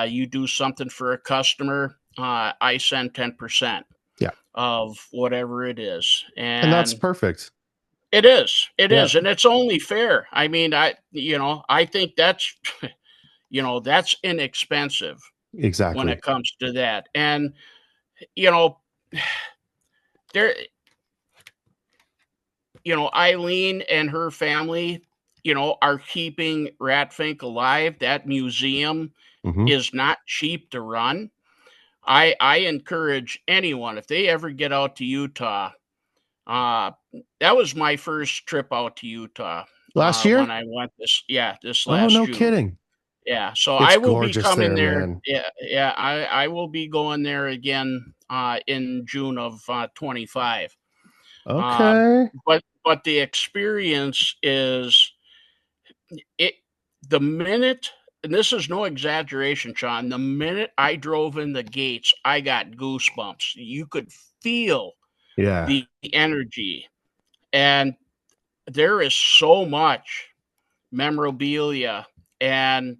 you do something for a customer, I send 10% Yeah. of whatever it is. And that's And perfect. it Yeah. is, and it's only fair. I mean, I think that's, that's inexpensive when Exactly. it comes to that. And, you know, there, Eileen and her family, are keeping Ratfink alive. That museum Hmm. is not cheap to run. I encourage anyone, if they ever get out to Utah. Uh, that was my first trip out to Utah Last when year? I went this Oh, last no June. kidding. Yeah, so It's I will be gorgeous coming there, there. man. Yeah, yeah, I will be going there again in June of 25. Um, Okay. but the experience is it the minute, and this is no exaggeration, Sean, the minute I drove in the gates, I got goosebumps. You could feel Yeah. the energy. And there is so much memorabilia, and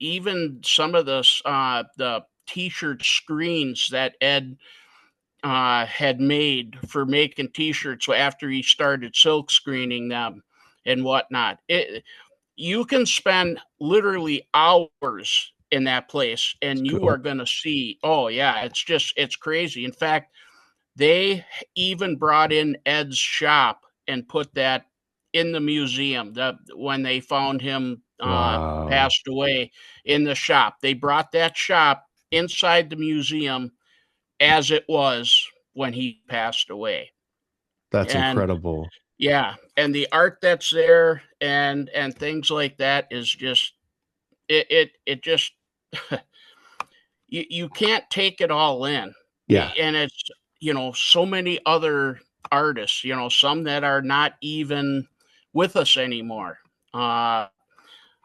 even some of the t-shirt screens that Ed had made for making t-shirts after he started silk screening them and whatnot. You can spend literally hours in that place It's and you are cool. going to see, oh yeah, it's crazy. In fact, They even brought in Ed's shop and put that in the museum. When they found him Wow. passed away in the shop, they brought that shop inside the museum as it was when he passed away. That's And incredible. yeah, and the art that's there and things like that is just it just you can't take it all in. Yeah. And it's, so many other artists, some that are not even with us anymore. Uh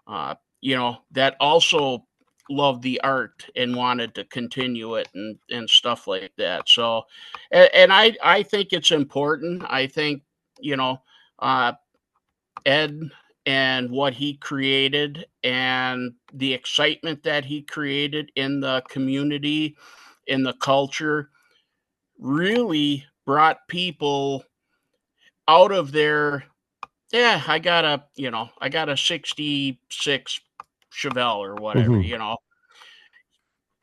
that also loved the art and wanted to continue it and stuff like that. So and I think it's important. I think, you know, uh Ed and what he created and the excitement that he created in the community, in the culture, really brought people out of their, yeah, I got a 66 Chevelle or whatever, Hmm.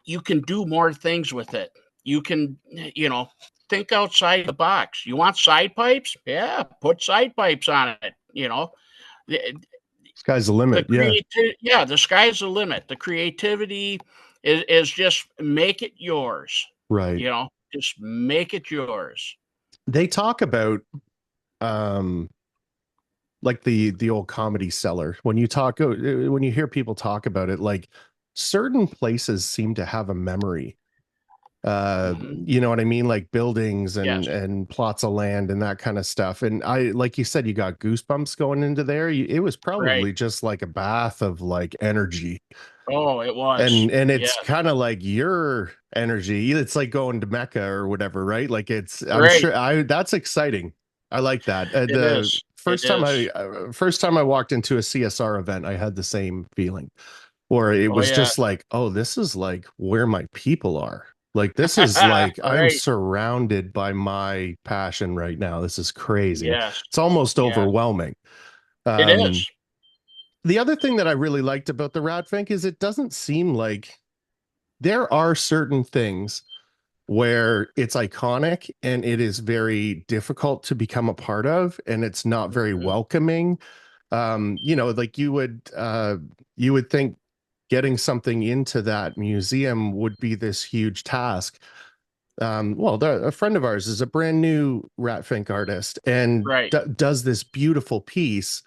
you can do more things with it. You can, think outside the box. You want side pipes? Yeah, put side pipes on it, The, Sky's the the limit. Yeah. creativity, yeah, the sky's the limit. The creativity is just make it yours, Right. just make it yours. They talk about um like the old Comedy Cellar. When you hear people talk about it, like certain places seem to have a memory. Hmm. You know what I mean? Like buildings Yes, and plots of land and that kind of stuff. And I, like you said, you got goosebumps going into there. It was right. probably just like a bath of like energy. Oh, it was. And it's Yes, kind of like your energy. It's like going to Mecca or whatever, right? Like I'm right. sure that's exciting. I like that. It is. It is. First time I walked into a CSR event, I had the same feeling, or it Oh was yeah. just like, oh, this is like where my people are. Like this is like I'm Right. surrounded by my passion right now. This is crazy. Yes. It's almost Yes. overwhelming. It Um, is. the other thing that I really liked about the Ratfink is it doesn't seem like there are certain things where it's iconic and it is very difficult to become a part of, and it's not very Mhm. welcoming. Like you would think getting something into that museum would be this huge task. A friend of ours is a brand new Ratfink artist and Right. does this beautiful piece,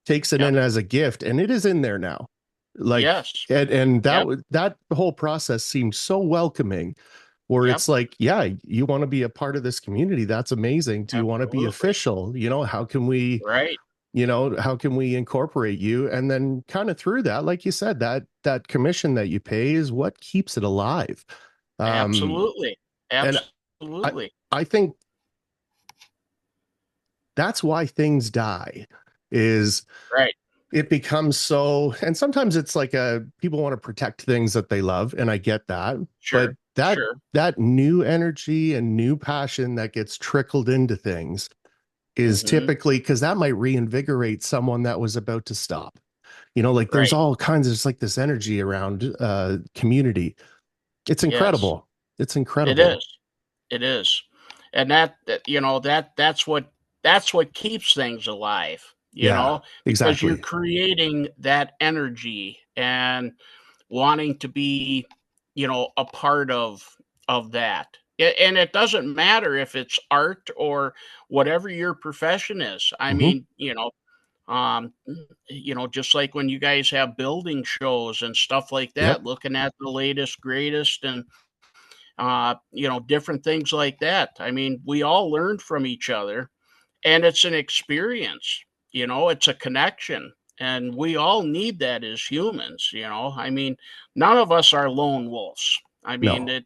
takes it Yep. in as a gift, and it is in there now. Like, Yes. and Yep. that whole process seemed so welcoming, where Yep. it's like, yeah, you want to be a part of this community. That's amazing. Do you want to be Absolutely. official? How can we, Right. how can we incorporate you? And then kind of through that, like you said, that commission that you pay is what keeps it alive. Um, Absolutely. and I Absolutely. I think that's why things die is Right. it becomes so, and sometimes it's like people want to protect things that they love, and I get that, but Sure. that Sure. that new energy and new passion that gets trickled into things is Hmm. typically because that might reinvigorate someone that was about to stop. Like there's Right. all kinds of just like this energy around community. It's Yes. incredible. It's It incredible. is. It is. And that's what keeps things alive, Yeah, because you're exactly. creating that energy and wanting to be, a part of that. And it doesn't matter if it's art or whatever your profession is. I Hmm. mean, um, just like when you guys have building shows and stuff like Yep. that, looking at the latest, greatest, and different things like that. I mean, we all learn from each other, and it's an experience, it's a connection. And we all need that as humans. I mean, none of us are lone wolves. I mean, No,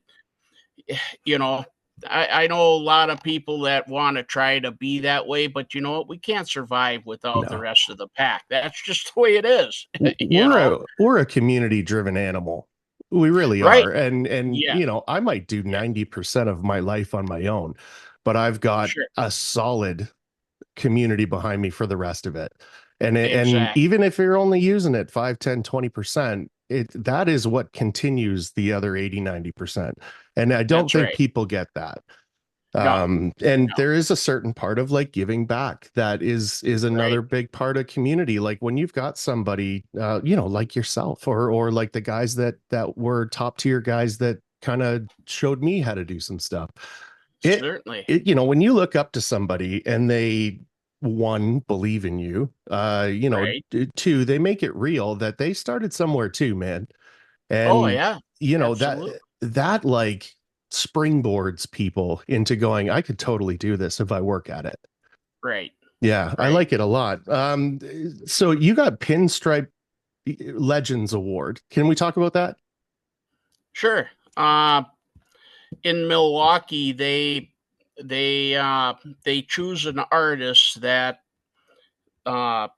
you know, I know a lot of people that want to try to be that way, but you know what? We can't survive without the no. rest of the pack. That's just the way it is, you We're know? a community driven animal. We really Right. are. And Yeah. I might do Yeah. 90% of my life on my own, but I've got Sure. a solid community behind me for the rest of it. And Exactly. even if you're only using it 5, 10, 20%, that is what continues the other 80, 90%. And I don't That's think right. people get that. No, And no, there is a certain part of like giving back that is another right. big part of community. Like when you've got somebody, like yourself or like the guys that were top tier guys that kind of showed me how to do some stuff. It, Certainly. when you look up to somebody and they, one, believe in you, Right. two, they make it real that they started somewhere too, man. Oh, And yeah. that Absolutely. like springboards people into going, I could totally do this if I work at it. Right. Yeah, I Right. like it a lot. So you got Pinstripe Legends Award. Can we talk about that? Sure. Uh, in Milwaukee, they uh, they choose an artist that uh,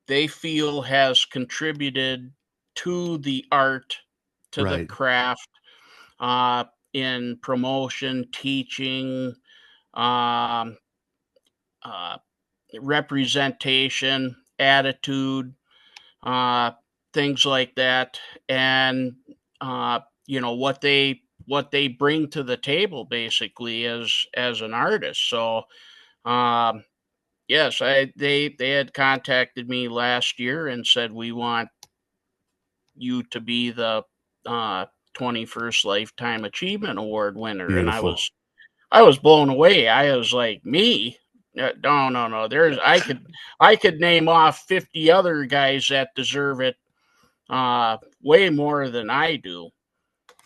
they feel has contributed to the art, to the Right, craft, uh, in promotion, teaching, um, uh, representation, attitude, uh, things like that, and uh, what they bring to the table basically as an artist. So um, yes, they had contacted me last year and said we want you to be the uh, 21st Lifetime Achievement Award winner, and I beautiful. was I was blown away. I was like, me? No, no, no. I could name off 50 other guys that deserve it way more than I do.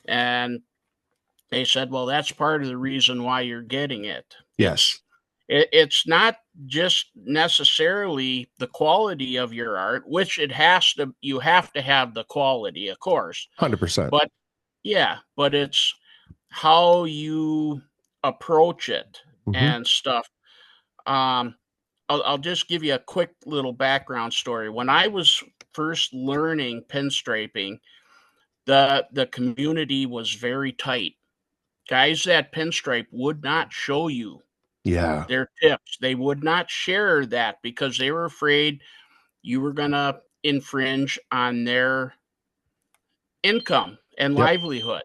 And they said, well, that's part of the reason why you're getting it. Yes, It's not just necessarily the quality of your art, which it has to. You have to have the quality, of course. 100%. But yeah, but it's how you approach it Hmm. and stuff. Um, I'll just give you a quick little background story. When I was first learning pinstriping, the community was very tight. Guys that pinstripe would not show you Yeah. their tips. They would not share that because they were afraid you were going to infringe on their income and Yep. livelihood.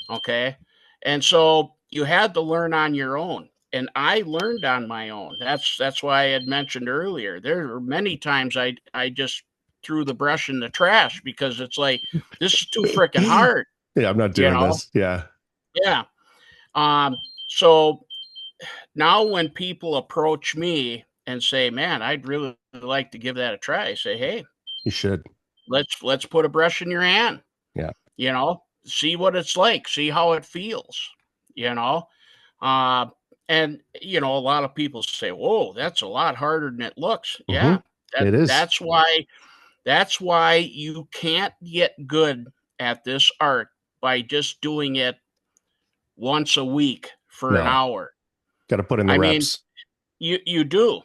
Okay. And so you had to learn on your own. And I learned on my own. That's why I had mentioned earlier. There were many times I just threw the brush in the trash because it's like this is too freaking hard, Yeah, I'm not you doing know? this. Yeah. Yeah. So now when people approach me and say, "Man, I'd really like to give that a try," I say, "Hey, You should. let's put a brush in your hand. Yeah. See what it's like, see how it feels, you know." Uh, and a lot of people say, "Whoa, that's a lot harder than it looks." Hmm. Yeah, that It is. that's why you can't get good at this art by just doing it once a week for an No, hour. got to put in the I mean, reps. you do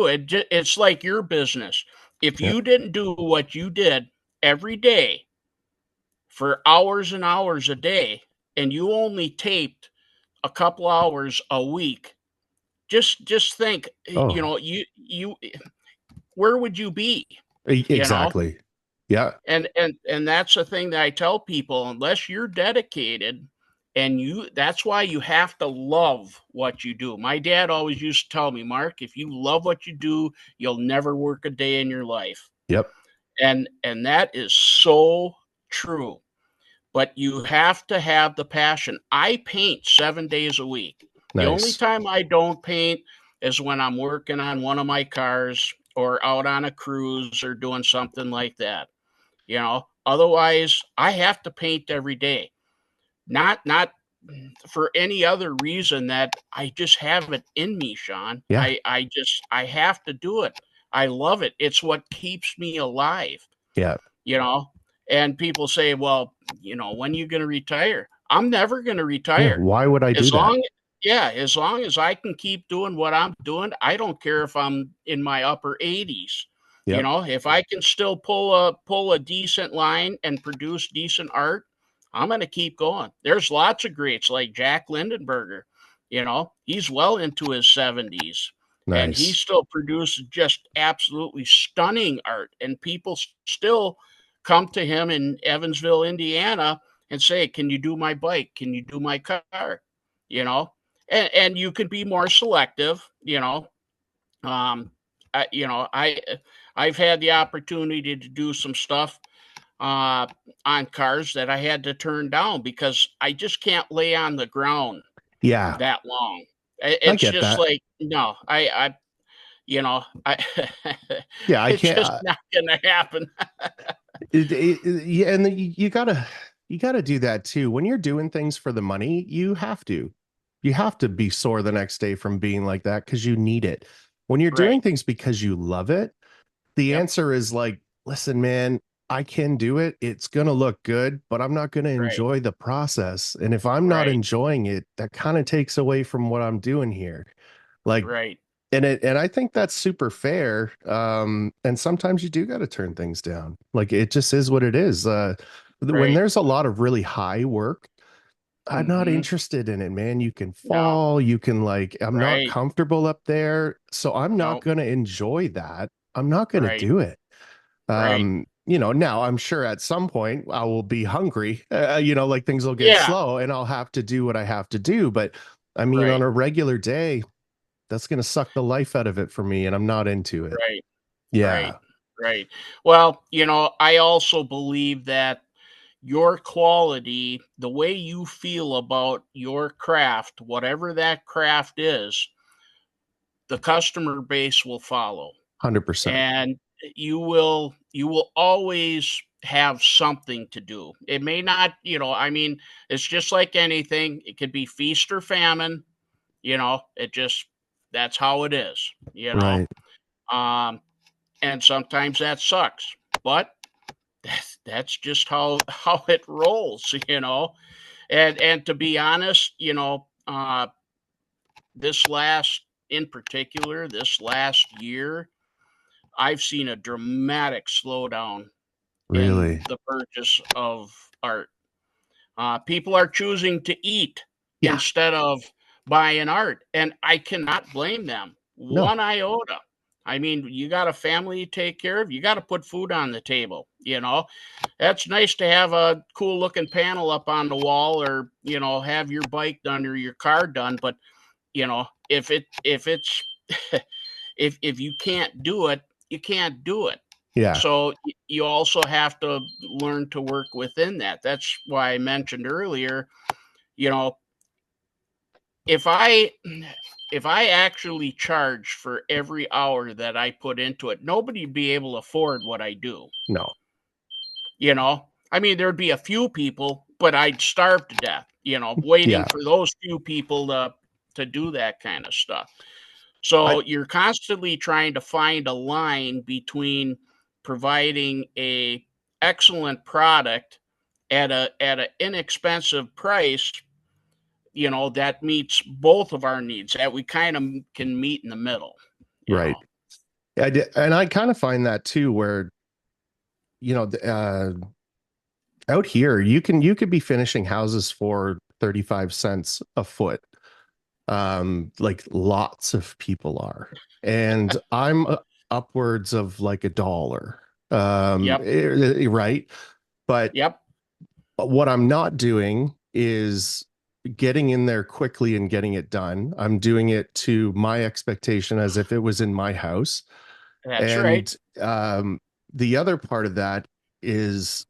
it. It's like your business. If Yep. you didn't do what you did every day for hours and hours a day, and you only taped a couple hours a week, just think, Oh, where would you be? You know, exactly. Yeah. and that's the thing that I tell people. Unless you're dedicated, and that's why you have to love what you do. My dad always used to tell me, Mark, if you love what you do, you'll never work a day in your life. Yep. And that is so true. But you have to have the passion. I paint 7 days a week. The only Nice. time I don't paint is when I'm working on one of my cars or out on a cruise or doing something like that. Otherwise I have to paint every day. Not for any other reason that I just have it in me, Sean. Yeah. I have to do it. I love it. It's what keeps me alive, Yeah. you know. And people say, "Well, when are you going to retire?" I'm never going to Yeah. retire. Why would I do As that? long Yeah, as long as I can keep doing what I'm doing, I don't care if I'm in my upper 80s. Yep. If I can still pull a decent line and produce decent art, I'm going to keep going. There's lots of greats like Jack Lindenberger. He's well into his 70s and he Nice. still produces just absolutely stunning art, and people still come to him in Evansville, Indiana and say, "Can you do my bike? Can you do my car?" You know, and you could be more selective, um, I've had the opportunity to do some stuff uh, on cars that I had to turn down because I just can't lay on the ground Yeah, that long. I It's get just that. like no, I Yeah, I it's can't. just not gonna happen. Yeah, and you gotta do that too. When you're doing things for the money, you have to be sore the next day from being like that because you need it. When you're doing Right. things because you love it, the Yep. answer is like, listen, man, I can do it. It's gonna look good, but I'm not gonna Right. enjoy the process. And if I'm not Right. enjoying it, that kind of takes away from what I'm doing here. Like, Right. and I think that's super fair. And sometimes you do got to turn things down. Like it just is what it is. When Right. there's a lot of really high work, I'm not Mm-hmm. interested in it, man. You can No. fall, you can like, I'm not Right. comfortable up there, so I'm not No. going to enjoy that. I'm not going to Right. do it. Right. Now I'm sure at some point I will be hungry, like things will get Yeah. slow and I'll have to do what I have to do. But I mean, on Right. a regular day, that's going to suck the life out of it for me, and I'm not into it. Right. Right. Yeah, Right. Well, I also believe that your quality, the way you feel about your craft, whatever that craft is, the customer base will follow. 100%. And you will always have something to do. It may not, I mean, it's just like anything. It could be feast or famine, it just that's how it is. Right. Um and sometimes that sucks. But that's just how it rolls. And to be honest, this last in particular, this last year, I've seen a dramatic slowdown in Really. the purchase of art. People are choosing to eat Yeah. instead of buying art, and I cannot blame them No. one iota. I mean, you got a family to take care of. You got to put food on the table. That's nice to have a cool looking panel up on the wall, or have your bike done or your car done. But if it's if you can't do it, you can't do it. Yeah. So you also have to learn to work within that. That's why I mentioned earlier, you know, if I if I actually charge for every hour that I put into it, nobody'd be able to afford what I do. No. I mean, there'd be a few people, but I'd starve to death, waiting Yeah. for those few people to do that kind of stuff. I So you're constantly trying to find a line between providing a excellent product at an inexpensive price, that meets both of our needs, that we kind of can meet in the middle, you right. know. I did, and I kind of find that too, where you know, out here you could be finishing houses for 35 cents a foot. Like lots of people are, and I'm upwards of like $1. Yep. Right. But Yep. what I'm not doing is getting in there quickly and getting it done. I'm doing it to my expectation as if it was in my house. That's right. And the other part of that is,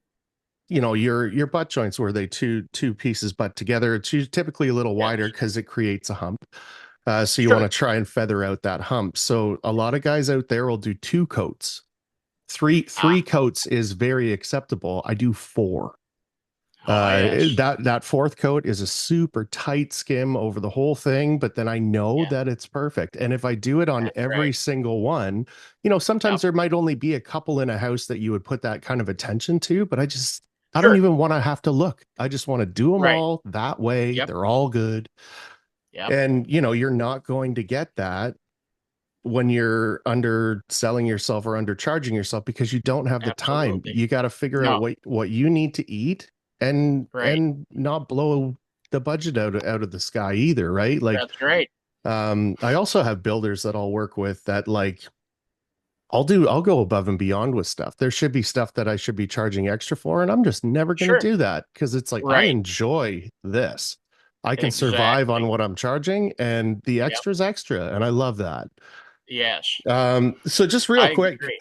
your butt joints where they two pieces butt together. It's typically a little Yes. wider because it creates a hump. So you want Sure. to try and feather out that hump. So a lot of guys out there will do 2 coats. Three Ah. three coats is very acceptable. I do 4. Oh, yes. That fourth coat is a super tight skim over the whole thing, but then I know Yeah. that it's perfect. And if I do it on That's every right. single one, sometimes Yep. there might only be a couple in a house that you would put that kind of attention to, but I don't Sure. even want to have to look. I just want to do them Right. all that way. Yep. They're all good. Yep. And, you're not going to get that when you're underselling yourself or undercharging yourself because you don't have the time. Absolutely. You got to figure out No. what you need to eat and Right. and not blow the budget out of the sky either, right? Like That's right. I also have builders that I'll work with that like I'll go above and beyond with stuff. There should be stuff that I should be charging extra for, and I'm just never going to Sure. do that because it's like I Right. enjoy this. I can survive on Exactly. what I'm charging, and the Yep. extra's extra, and I love that. Yes. So just real I quick, agree.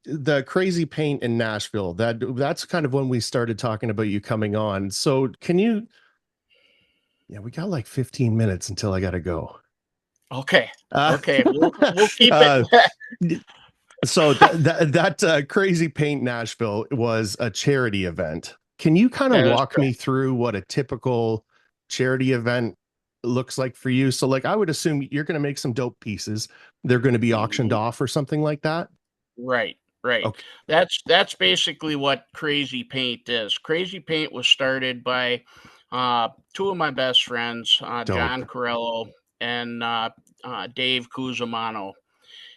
the crazy paint in Nashville, that's kind of when we started talking about you coming on. So can you, yeah, we got like 15 minutes until I gotta go. Okay. Uh, Okay. We'll keep it. uh, so that crazy paint Nashville was a charity event. Can you kind of That is walk me through what a typical charity event looks like for you? So like I would assume you're going to make some dope pieces. They're going to be auctioned correct. off or something like that. Right, right. Okay, That's basically what Crazy Paint is. Crazy Paint was started by two of my best friends, dope. John Corello and Dave Cusimano,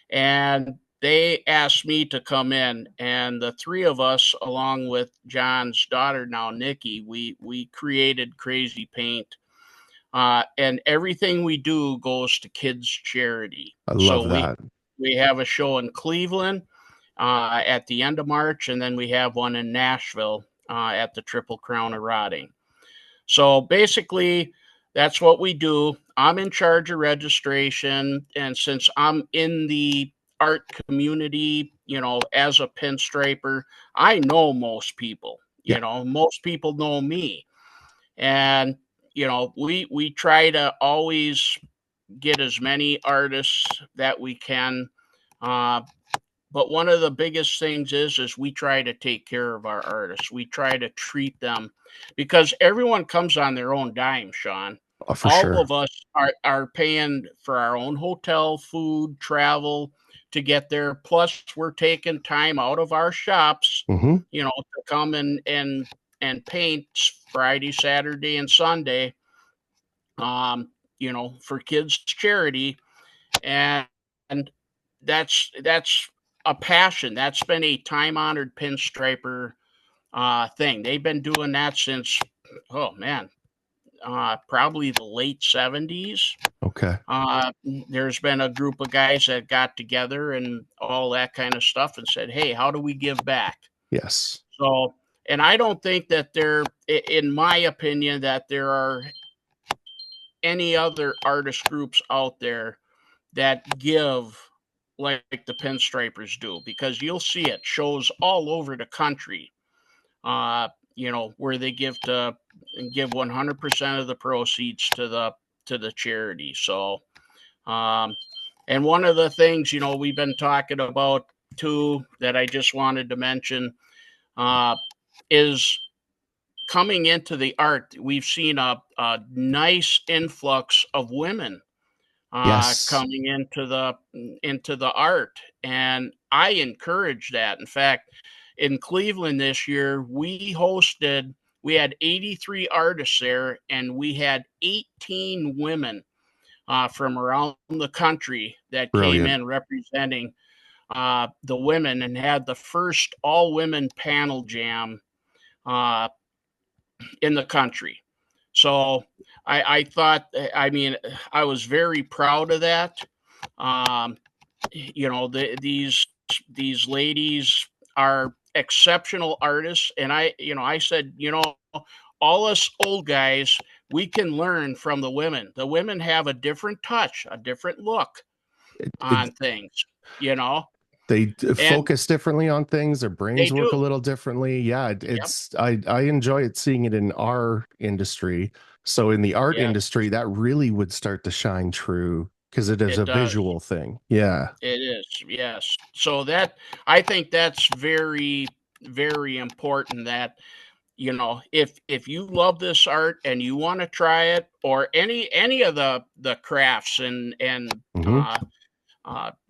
and they asked me to come in, and the three of us, along with John's daughter now, Nikki, we created Crazy Paint. And everything we do goes to kids charity. I So love that. we have a show in Cleveland at the end of March, and then we have one in Nashville at the Triple Crown of Rotting. So basically, that's what we do. I'm in charge of registration, and since I'm in the art community, as a pinstriper, I know most people. Yeah, Most people know me, and we try to always get as many artists that we can. Uh, but one of the biggest things is we try to take care of our artists. We try to treat them because everyone comes on their own dime, Sean. for All sure. of us are paying for our own hotel, food, travel to get there. Plus, we're taking time out of our shops, Hmm. to come and paint Friday, Saturday, and Sunday, for kids charity. And that's a passion. That's been a time honored pinstriper thing. They've been doing that since, oh man, probably the late 70s. Okay. Uh, there's been a group of guys that got together and all that kind of stuff and said, hey, how do we give back? Yes. So, and I don't think that in my opinion, that there are any other artist groups out there that give like the pinstripers do, because you'll see it shows all over the country, where they give 100% of the proceeds to the charity. So, um, and one of the things, we've been talking about too, that I just wanted to mention, uh, is coming into the art. We've seen a nice influx of women Yes. coming into the art, and I encourage that. In fact, in Cleveland this year, we had 83 artists there, and we had 18 women from around the country that came Brilliant. in representing the women, and had the first all women panel jam uh, in the country. So I thought, I mean, I was very proud of that. Um, these ladies are exceptional artists, and I said, all us old guys, we can learn from the women. The women have a different touch, a different look It, on things, you know, they and focus differently on things. Their they brains work a do. little differently. Yeah, Yep. I enjoy it, seeing it in our industry. So in the art Yes, industry, that really would start to shine true because it is it a does. visual thing. Yeah. It is, yes. So I think that's very, very important, that if you love this art and you want to try it, or any of the crafts and Hmm.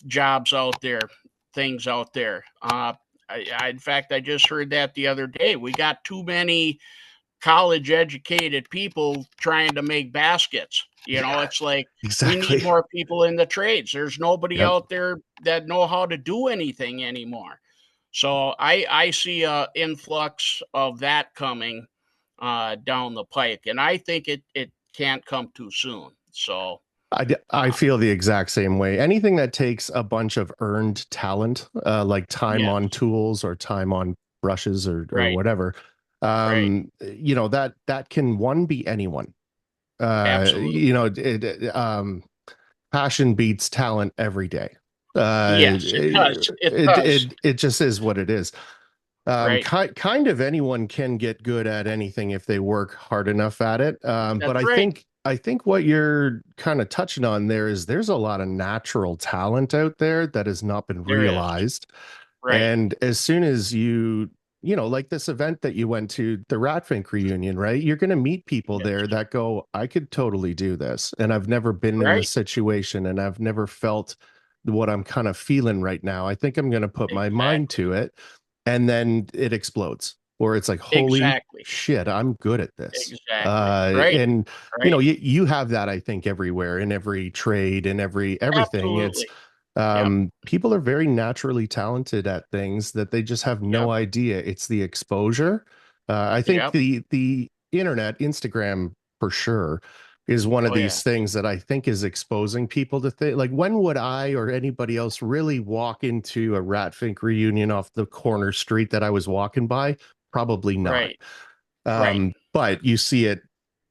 jobs out there, things out there. In fact, I just heard that the other day. We got too many college educated people trying to make baskets. Yeah. It's like we need Exactly. more people in the trades. There's nobody Yep. out there that know how to do anything anymore. So I see a influx of that coming down the pike, and I think it can't come too soon. So I uh, feel the exact same way. Anything that takes a bunch of earned talent, like time yes, on tools or time on brushes or right, whatever, right, that can one be anyone. Absolutely. Passion beats talent every day. Yes, it does. It does. It just is what it is. Right. Kind of anyone can get good at anything if they work hard enough at it. But That's right. I think what you're kind of touching on there is there's a lot of natural talent out there that has not been There is. realized. Right. And as soon as like this event that you went to, the ratfink reunion, right? You're going to meet people Yes. there that go, I could totally do this. And I've never been in this Right. situation and I've never felt what I'm kind of feeling right now. I think I'm going to put my mind Exactly. to it. And then it explodes, or it's like, holy Exactly. shit, I'm good at this. Exactly. Right. And Right. you have that, I think, everywhere in every trade, in everything. It's Absolutely. Yep. people are very naturally talented at things that they just have no Yep. idea. It's the exposure. I think Yep. the internet, Instagram for sure, is one of Oh yeah. these things that I think is exposing people to think like, when would I or anybody else really walk into a ratfink reunion off the corner street that I was walking by? Probably not. Right. Right. But you see it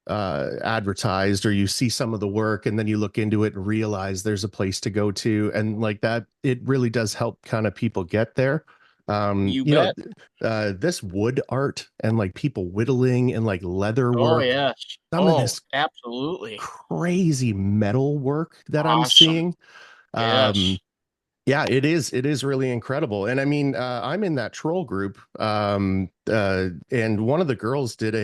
advertised, or you see some of the work and then you look into it and realize there's a place to go to, and like that, it really does help kind of people get there. You bet. This wood art and like people whittling and like leather Oh work, yes. some of Oh, this absolutely. crazy metal work that I'm Awesome. seeing. Yes. um yeah, it is really incredible. And I mean, I'm in that troll group, and one of the girls did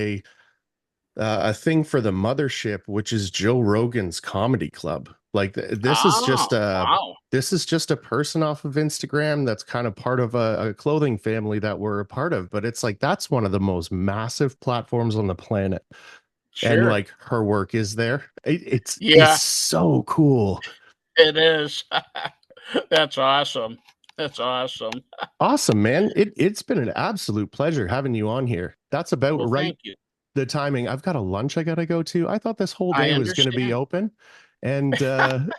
a thing for the mothership, which is Joe Rogan's comedy club. Like Ah, wow. this is just a person off of Instagram that's kind of part of a clothing family that we're a part of. But it's like that's one of the most massive platforms on the planet, and Sure. like her work is there. It's Yeah, so cool. it is. That's awesome. That's awesome. Awesome, man. It's been an absolute pleasure having you on here. That's about Well, right, thank you. the timing. I've got a lunch I gotta go to. I thought this whole I day was going to be understand. open. And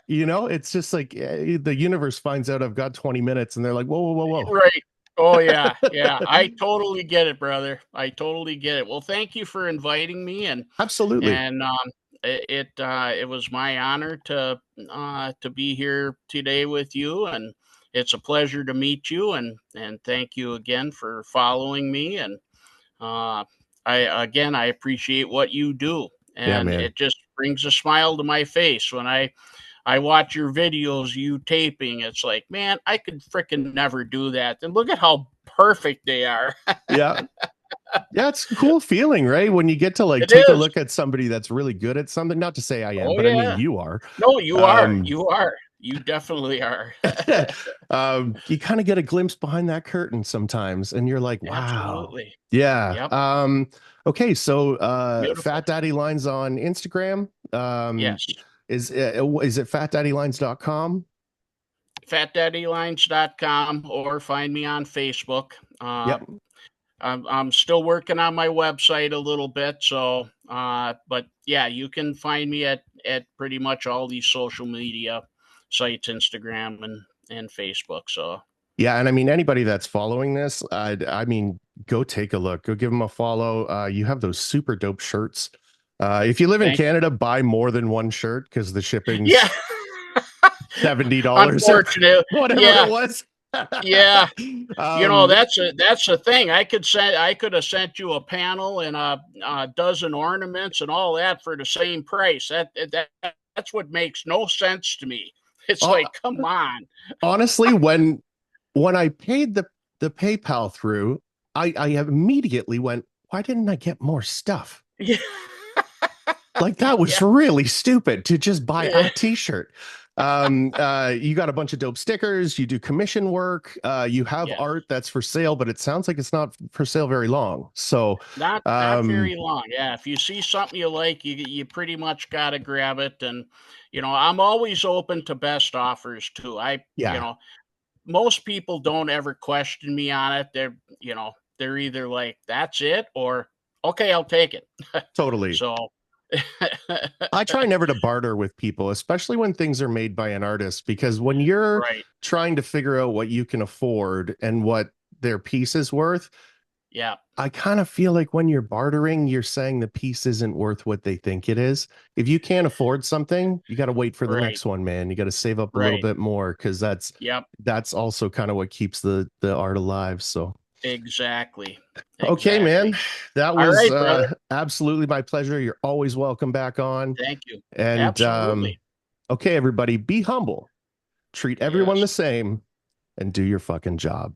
it's just like the universe finds out I've got 20 minutes and they're like, whoa, whoa, whoa, Right. Oh, yeah, whoa. yeah. I totally get it, brother. I totally get it. Well, thank you for inviting me, Absolutely. it was my honor to be here today with you, and it's a pleasure to meet you, and thank you again for following me, and uh, I appreciate what you do, Yeah, and man. it just brings a smile to my face when I watch your videos, you taping. It's like, man, I could freaking never do that. And look at how perfect they are. Yeah. Yeah, it's a cool feeling, right? When you get to like It take a is. look at somebody that's really good at something. Not to say I am, Oh but I mean yeah. you are. No, you are. Um You are. You definitely are. you kind of get a glimpse behind that curtain sometimes and you're like, wow. Absolutely. Yeah. Yep. Okay, so Beautiful. Fat Daddy Lines on Instagram. Yes. Is it fatdaddylines.com? Fatdaddylines.com, or find me on Facebook. Yep. I'm still working on my website a little bit, so but yeah, you can find me at pretty much all these social media sites, Instagram and Facebook. So Yeah, and I mean anybody that's following this, I mean, go take a look, go give them a follow. You have those super dope shirts. If you live in thank you. Canada, buy more than one shirt because the Yeah, shipping's $70 or unfortunate. whatever it Yeah, was. yeah. um, That's a thing. I could have sent you a panel and a dozen ornaments and all that for the same price. That's what makes no sense to me. It's uh, like, come on. honestly, when I paid the PayPal through, I immediately went, why didn't I get more stuff? Yeah, Like that was yeah, really stupid to just buy yeah. a t-shirt. You got a bunch of dope stickers, you do commission work, you have Yes. art that's for sale, but it sounds like it's not for sale very long. So Not very long. Yeah, if you see something you like, you pretty much got to grab it. And I'm always open to best offers too. yeah, Most people don't ever question me on it. They're either like, "That's it," or "Okay, I'll take it." totally. So, I try never to barter with people, especially when things are made by an artist, because when you're right. trying to figure out what you can afford and what their piece is worth, Yeah. I kind of feel like when you're bartering, you're saying the piece isn't worth what they think it is. If you can't afford something, you got to wait for the Right. next one, man. You got to save up a little Right. bit more because Yep. that's also kind of what keeps the art alive. So, Exactly. okay, man, Exactly. that All was right, brother. absolutely my pleasure. You're always welcome back on. Thank you. And Absolutely. okay, everybody, be humble, treat everyone the Yes. same, and do your fucking job.